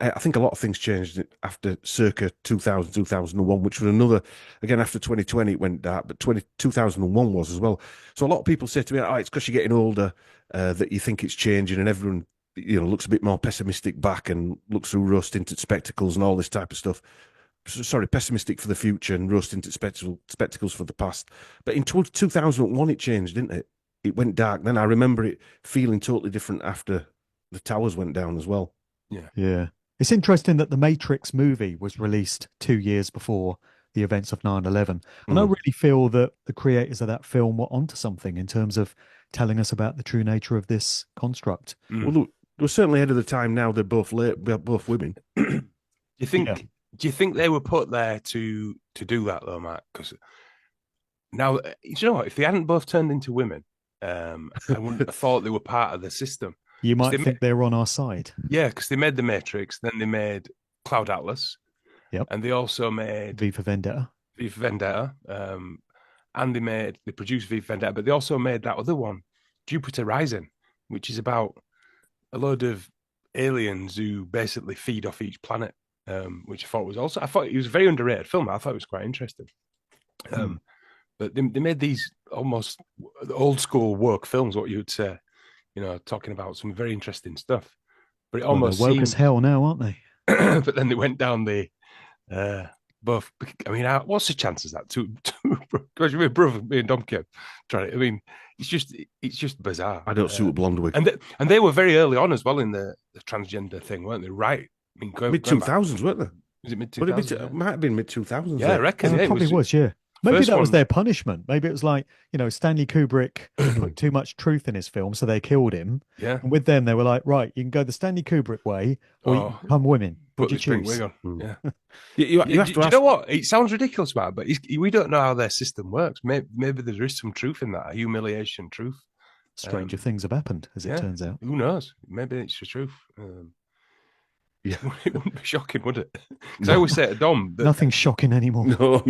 I think a lot of things changed after circa 2000, 2001, which was another, again, after 2020 it went dark, but 2001 was as well. So a lot of people say to me, oh, it's because you're getting older that you think it's changing, and everyone, you know, looks a bit more pessimistic back and looks through rose-tinted spectacles and all this type of stuff. Sorry, pessimistic for the future and rose-tinted spectacles for the past. But in 2001 it changed, didn't it? It went dark. Then I remember it feeling totally different after the towers went down as well. Yeah. It's interesting that the Matrix movie was released 2 years before the events of 9/11. And I really feel that the creators of that film were onto something in terms of telling us about the true nature of this construct. Well, look, they're certainly ahead of the time now. They're both both women. Do you think they were put there to do that though, Matt? Because now, you know what? If they hadn't both turned into women, I wouldn't have thought they were part of the system. You might think they're on our side. Yeah, because they made The Matrix, then they made Cloud Atlas. Yep. And they also made V for Vendetta. And they produced V for Vendetta, but they also made that other one, Jupiter Rising, which is about a load of aliens who basically feed off each planet, which I thought it was a very underrated film. I thought it was quite interesting. But they made these almost old school woke films, what you would say, you know, talking about some very interesting stuff. But it almost they're woke as hell now, aren't they? But then they went down the both. I mean, what's the chances that two because you're brother, me and Dom kept trying it. I mean, it's just bizarre. I don't suit a blonde wig. And they were very early on as well in the transgender thing, weren't they? Right? I mean, mid-2000s, weren't they? Was it mid-2000s? It might have been mid-2000s. Yeah, I reckon. It probably was. Yeah. Maybe that was their punishment. Maybe it was like, you know, Stanley Kubrick put too much truth in his film, so they killed him. Yeah. And with them, they were like, right, you can go the Stanley Kubrick way, or you can become women. What Put do you this pink choose? wig on. Yeah. You have to ask. You know what? It sounds ridiculous, man, but we don't know how their system works. Maybe there is some truth in that, a humiliation truth. Stranger things have happened, as it turns out. Who knows? Maybe it's the truth. Yeah, it wouldn't be shocking, would it? Because I always say to Dom that Nothing's shocking anymore. No.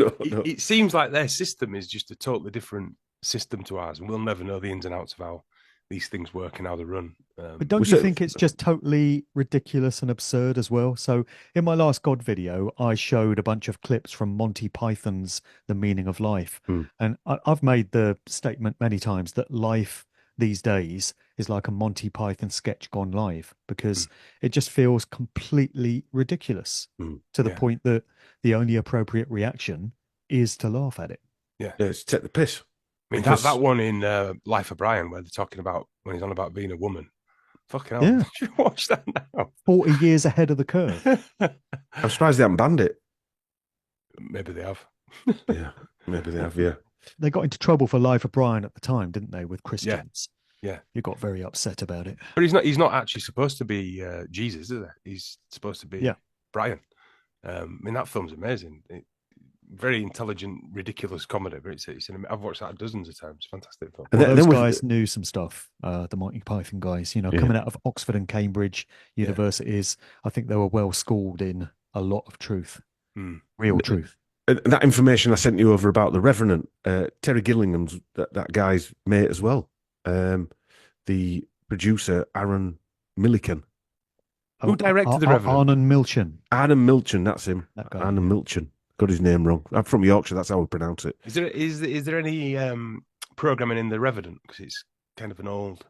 It seems like their system is just a totally different system to ours, and we'll never know the ins and outs of how these things work and how they run. But don't you think it's just totally ridiculous and absurd as well? So in my last God video, I showed a bunch of clips from Monty Python's The Meaning of Life. And I've made the statement many times that life these days is like a Monty Python sketch gone live, because it just feels completely ridiculous to the point that the only appropriate reaction is to laugh at it. Yeah, it's take the piss. I mean, that one in Life of Brian, where they're talking about when he's on about being a woman. Fucking hell. Yeah. You watch that now. 40 years ahead of the curve. I'm surprised they haven't banned it. Maybe they have. Yeah, maybe they have, yeah. They got into trouble for Life of Brian at the time, didn't they, with Christians? Yeah. You got very upset about it. But he's not actually supposed to be Jesus, is he? He's supposed to be Brian. I mean, that film's amazing. very intelligent, ridiculous comedy. But I've watched that dozens of times. Fantastic film. And Well, then those with- guys knew some stuff. The Monty Python guys, Yeah. coming out of Oxford and Cambridge universities, I think they were well schooled in a lot of truth, real truth. And that information I sent you over about The Revenant, Terry Gillingham's that guy's mate as well. The producer, Aaron Millican. Who directed The Revenant? Arnon Milchan. Arnon Milchan, that's him. That guy, Arnon yeah. Milchan. Got his name wrong. I'm from Yorkshire, that's how we pronounce it. Is there any programming in The Revenant? Because it's kind of an old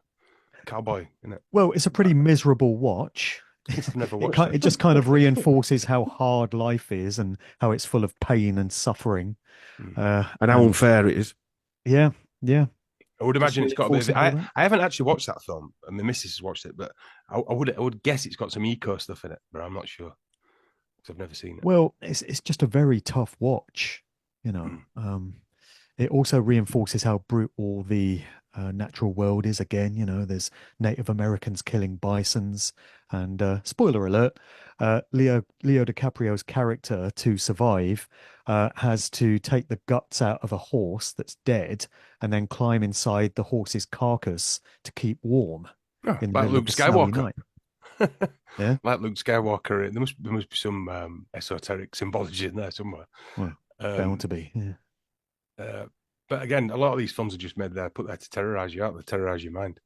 cowboy, isn't it? Well, it's a pretty miserable watch. I've never watched It just kind of reinforces how hard life is and how it's full of pain and suffering. And how unfair it is. Yeah. I would imagine it's got a bit of it. reinforcing all that. I haven't actually watched that film, and my missus has watched it, but I would guess it's got some eco stuff in it, but I'm not sure because I've never seen it. Well, it's just a very tough watch, It also reinforces how brutal the natural world is again. There's Native Americans killing bisons, and spoiler alert, Leo DiCaprio's character, to survive, has to take the guts out of a horse that's dead and then climb inside the horse's carcass to keep warm. Oh, in the like middle Luke of a snowy Skywalker. night. Yeah. Like Luke Skywalker. There must be some esoteric symbology in there somewhere. Well, bound to be. Yeah. But again, a lot of these films are just made there, put there to terrorize you out, to terrorize your mind.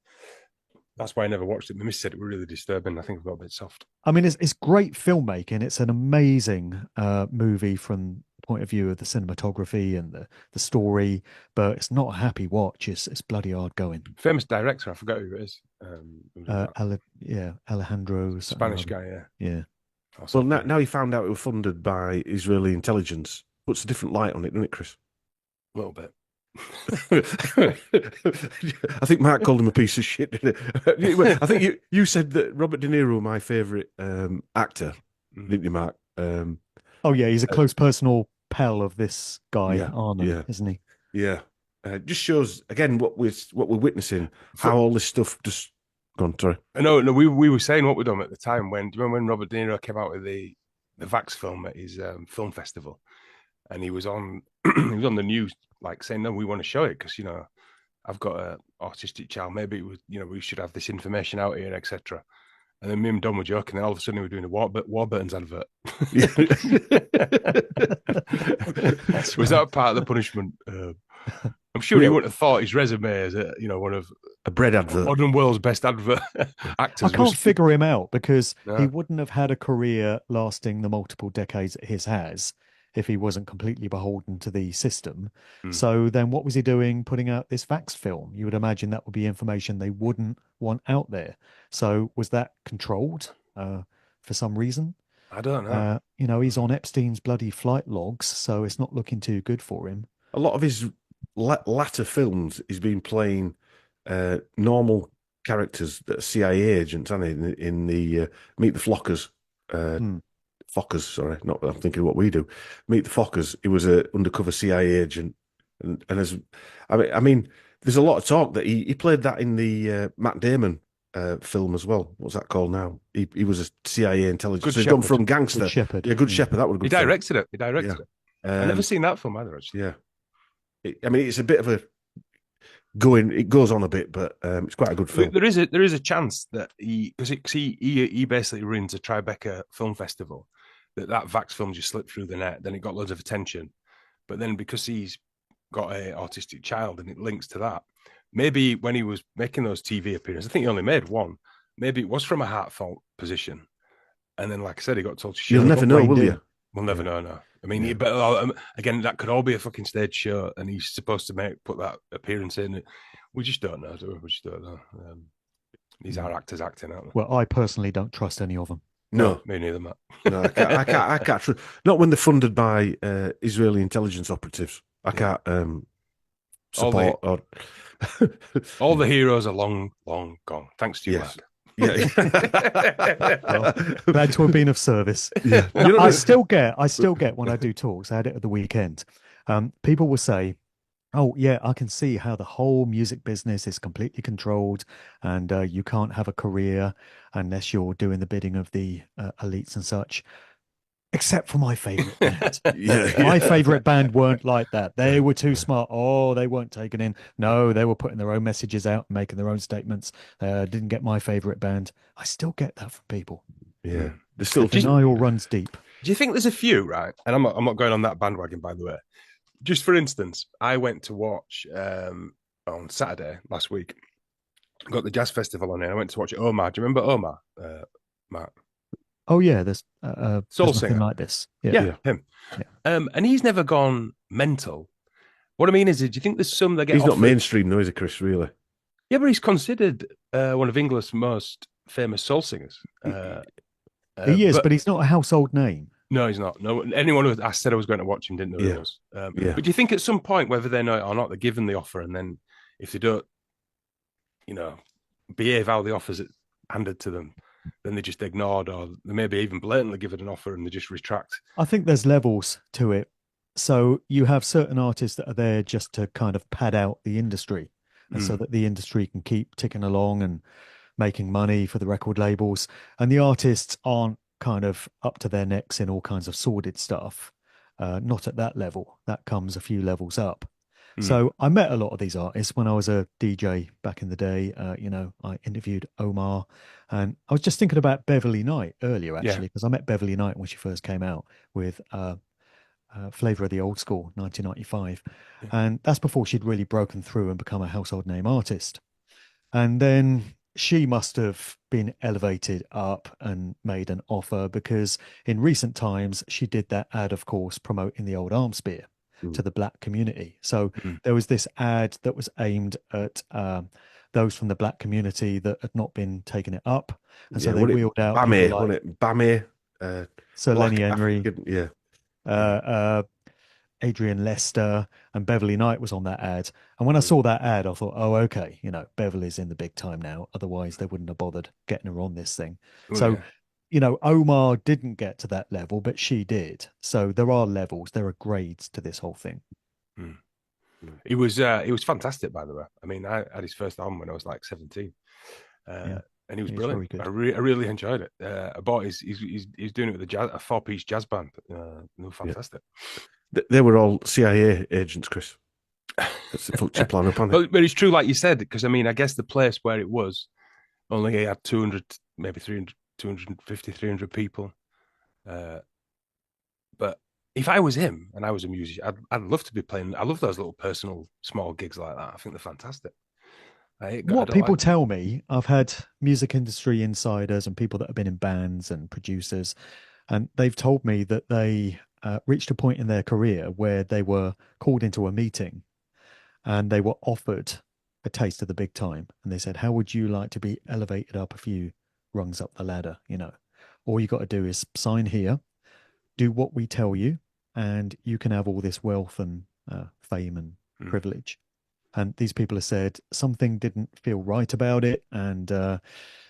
That's why I never watched it. My miss said it was really disturbing. I think I got a bit soft. I mean, it's great filmmaking. It's an amazing movie from the point of view of the cinematography and the story, but it's not a happy watch. It's bloody hard going. Famous director, I forgot who it is. Who was that? Alejandro. Spanish guy, Yeah. Well, now he found out it was funded by Israeli intelligence. Puts a different light on it, doesn't it, Chris? A little bit. I think Mark called him a piece of shit. Didn't it? I think you said that Robert De Niro, my favourite actor, didn't you, Mark? Oh yeah, he's a close personal pal of this guy, Arnold, isn't he? Yeah. Just shows again what we're witnessing. How all this stuff just gone through. No, we were saying what we'd done at the time. Do you remember when Robert De Niro came out with the Vax film at his film festival, and he was on the news like saying, "No, we want to show it because I've got an autistic child. Maybe we should have this information out here, etc." And then me and Don were joking, and all of a sudden we were doing a Warburton's advert. Was that part of the punishment? I'm sure he wouldn't have thought his resume as one of a bread advert, modern world's best advert actors. I can't figure him out because he wouldn't have had a career lasting the multiple decades that his has if he wasn't completely beholden to the system. So then what was he doing putting out this Vax film? You would imagine that would be information they wouldn't want out there. So was that controlled for some reason? I don't know. He's on Epstein's bloody flight logs, so it's not looking too good for him. A lot of his latter films, he's been playing normal characters that are CIA agents, hasn't he? In the Meet the Flockers. Fockers, sorry, not I'm thinking of what we do. Meet the Fockers. He was an undercover CIA agent, and as I mean, there's a lot of talk that he played that in the Matt Damon film as well. What's that called now? He was a CIA intelligence. Good So he's Shepherd. gone from gangster. Good Shepherd. Yeah, Good Shepherd. That would have He good. directed it. I've never seen that film either. Actually, Yeah, I mean, it's a bit of a it goes on a bit, but it's quite a good film. there is a chance that he basically runs a Tribeca film festival. That Vax film just slipped through the net. Then it got loads of attention, but then because he's got an autistic child and it links to that, maybe when he was making those TV appearances, I think he only made one. Maybe it was from a heartfelt position, and then, like I said, he got told to. You'll never know, will you? We'll never know. No, I mean, but again, that could all be a fucking stage show, and he's supposed to put that appearance in. We just don't know. Do we? We just don't know. These are actors acting, aren't they? Well, I personally don't trust any of them. No, me neither, Matt. No, I can't. Not when they're funded by Israeli intelligence operatives. I can't support. All the heroes are long gone. Thanks to you, Mark. Yeah. Well, glad to have been of service. Yeah. I still get when I do talks. I had it at the weekend. People will say, "Oh yeah, I can see how the whole music business is completely controlled, and you can't have a career unless you're doing the bidding of the elites and such." except for my favorite band. Yeah. My favorite band weren't like that. They were too smart. Oh, they weren't taken in. No, they were putting their own messages out, making their own statements. Didn't get my favorite band. I still get that from people. Yeah. There's The still denial runs deep. Do you think there's a few, right? And I'm not going on that bandwagon, by the way. Just for instance, I went to watch on Saturday last week. Got the jazz festival on there. I went to watch Omar. Do you remember Omar, Mark? Oh yeah, there's Soul nothing singer. like this. Yeah, him. Yeah. And he's never gone mental. What I mean is, do you think there's some that get He's not offered- mainstream, though, is he, Chris, really? Yeah, but he's considered one of England's most famous soul singers. He is, but he's not a household name. No, he's not. No, anyone who I said I was going to watch him didn't know who he was. But do you think at some point, whether they know it or not, they're given the offer, and then if they don't, behave how the offer's handed to them, then they're just ignored, or they maybe even blatantly give it an offer and they just retract? I think there's levels to it. So you have certain artists that are there just to kind of pad out the industry, and so that the industry can keep ticking along and making money for the record labels, and the artists aren't kind of up to their necks in all kinds of sordid stuff. Not at that level. That comes a few levels up. So I met a lot of these artists when I was a DJ back in the day. I interviewed Omar, and I was just thinking about Beverly Knight earlier, actually, because I met Beverly Knight when she first came out with Flavor of the Old School, 1995. And that's before she'd really broken through and become a household name artist. And then she must have been elevated up and made an offer, because in recent times she did that ad, of course, promoting the old arms spear to the black community. So there was this ad that was aimed at those from the black community that had not been taking it up, and so they wheeled out Bammy, wasn't it? Bammy, Sir Lenny Henry, yeah, Adrian Lester, and Beverly Knight was on that ad. And when I saw that ad, I thought, oh, okay, Beverly's in the big time now. Otherwise, they wouldn't have bothered getting her on this thing. Omar didn't get to that level, but she did. So there are levels, there are grades to this whole thing. It was fantastic, by the way. I mean, I had his first album when I was like 17. And he was brilliant. I really enjoyed it. I bought he's doing it with a 4-piece jazz band. They were fantastic. They were all CIA agents, Chris. That's the future plan upon it. But it's true, like you said, because I mean, I guess the place where it was only had 200, maybe 300, 250, 300 people. But if I was him and I was a musician, I'd love to be playing. I love those little personal small gigs like that. I think they're fantastic. What people tell me, I've had music industry insiders and people that have been in bands and producers, and they've told me that they reached a point in their career where they were called into a meeting and they were offered a taste of the big time. And they said, how would you like to be elevated up a few rungs up the ladder? All you got to do is sign here, do what we tell you, and you can have all this wealth and fame and privilege. And these people have said something didn't feel right about it, and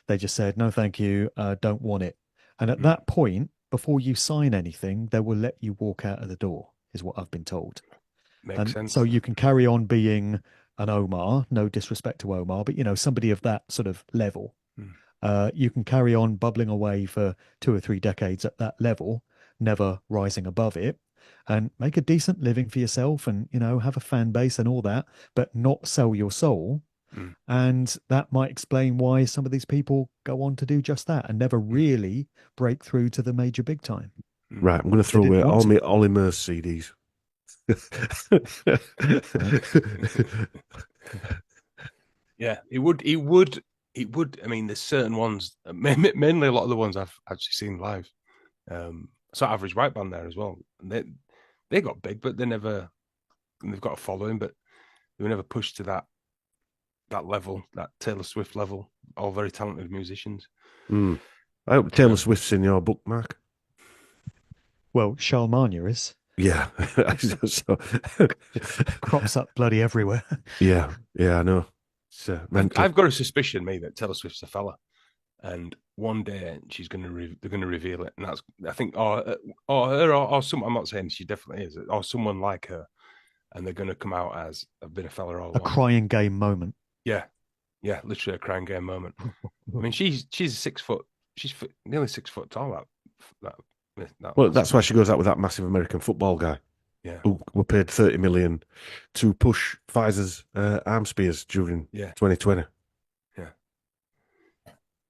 they just said, no, thank you, don't want it. And at that point, before you sign anything, they will let you walk out of the door, is what I've been told. Makes sense. So you can carry on being an Omar, no disrespect to Omar, but somebody of that sort of level. You can carry on bubbling away for 2 or 3 decades at that level, never rising above it, and make a decent living for yourself and, have a fan base and all that, but not sell your soul. And that might explain why some of these people go on to do just that and never really break through to the major big time. Right, I'm going to throw away all my Ollie Murs CDs. Yeah, it would. I mean, there's certain ones, mainly a lot of the ones I've actually seen live. So Average White Band there as well. They got big, but they've got a following, but they were never pushed to that level, that Taylor Swift level. All very talented musicians. I hope Taylor Swift's in your book, Mark. Well, Charlemagne is. Yeah. So, crops up bloody everywhere. Yeah, I know. I've got a suspicion, that Taylor Swift's a fella, and one day they're going to reveal it, and that's, I think, or her, or some. I'm not saying she definitely is, or someone like her, and they're going to come out as I've been a fella all along. A crying game moment. Yeah, literally a crying game moment. I mean, she's 6 foot. She's nearly 6 foot tall. That Well, that's why she goes out with that massive American football guy. Yeah. Who were paid $30 million to push Pfizer's arm spears during 2020.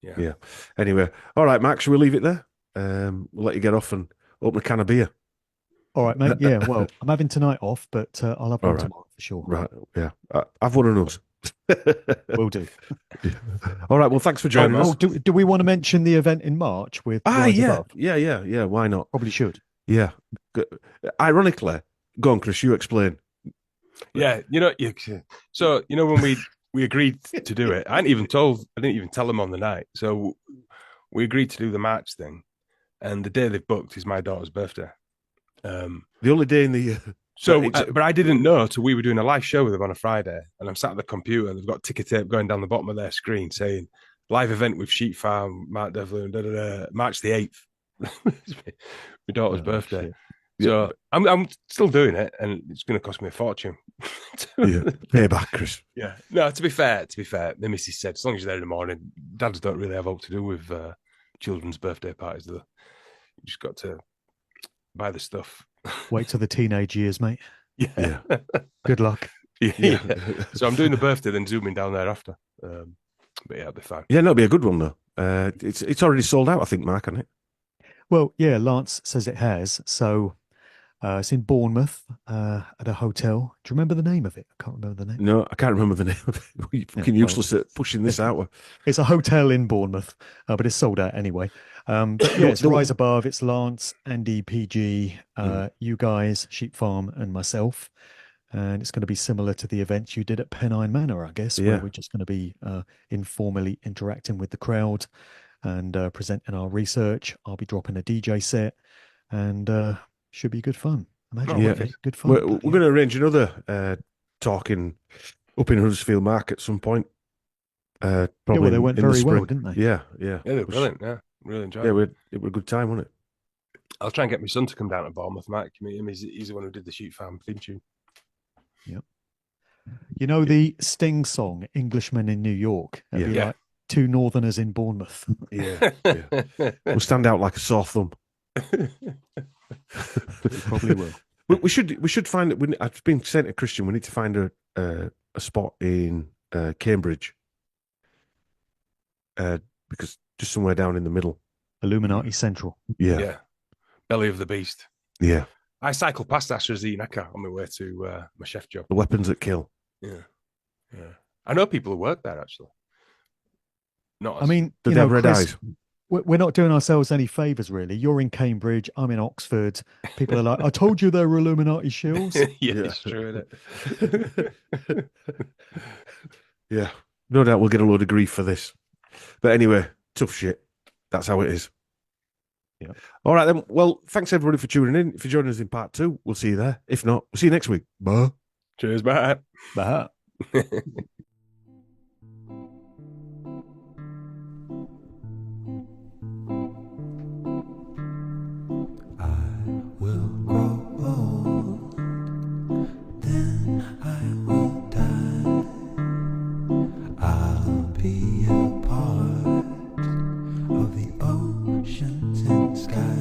Yeah. Anyway, all right, Max, shall we leave it there? We'll let you get off and open a can of beer. All right, mate. Yeah, well, I'm having tonight off, but I'll have one tomorrow for sure. Right, yeah. I've one of those. Will do. All right, well, thanks for joining us. Do we want to mention the event in March with Rise Above? Yeah, why not? Probably should. Yeah. Ironically, go on, Chris, you explain. Yeah, so when we agreed to do it, I didn't even tell them on the night. So we agreed to do the March thing, and the day they've booked is my daughter's birthday. The only day in the year. But I didn't know till we were doing a live show with them on a Friday, and I'm sat at the computer and they've got ticker tape going down the bottom of their screen saying live event with Sheep Farm, Mark Devlin, March the 8th. My daughter's birthday. Shit. So I'm still doing it, and it's going to cost me a fortune. Pay back, Chris. Yeah. No, to be fair, the missus said, as long as you're there in the morning, dads don't really have a lot to do with children's birthday parties, though. You just got to buy the stuff. Wait till the teenage years, mate. Yeah. Good luck. Yeah. So I'm doing the birthday, then zooming down there after. But yeah, it'll be fine. Yeah, no, it'll be a good one, though. It's already sold out, I think, Mark, hasn't it? Well, yeah, Lance says it has. So it's in Bournemouth at a hotel. Do you remember the name of it? I can't remember the name. No, I can't remember the name of it. You're fucking useless at pushing this out. It's a hotel in Bournemouth, but it's sold out anyway. But yeah, it's Rise Above. It's Lance, Andy, PG, you guys, Sheep Farm, and myself. And it's going to be similar to the events you did at Pennine Manor, I guess, where we're just going to be informally interacting with the crowd and presenting our research. I'll be dropping a DJ set, and should be good fun. Imagine good fun. We're going to arrange another talking up in Huddersfield Mark at some point. Probably they went very well, didn't they? Yeah. Yeah, they were brilliant. Yeah, really enjoyed it. Yeah, it was a good time, wasn't it? I'll try and get my son to come down to Bournemouth, Mark. You meet him. He's the one who did the Sheep Farm theme tune. Yep. You know the Sting song, Englishman in New York? It'd be like two Northerners in Bournemouth. Yeah. We'll stand out like a sore thumb. We probably will. We should find it. I've been saying to Christian, we need to find a spot in Cambridge, because just somewhere down in the middle. Illuminati Central. Yeah. Belly of the Beast. Yeah. I cycle past Ashrazine Eka on my way to my chef job. The weapons that kill. Yeah. I know people who work there, actually. I mean, do they have red Chris, eyes? We're not doing ourselves any favours, really. You're in Cambridge. I'm in Oxford. People are like, I told you there were Illuminati shills. It's true, isn't it? Yeah. No doubt we'll get a load of grief for this. But anyway, tough shit. That's how it is. Yeah. All right, then. Well, thanks, everybody, for tuning in. If you're joining us in part 2, we'll see you there. If not, we'll see you next week. Bye. Cheers, bye. Bye. Be a part of the oceans and skies.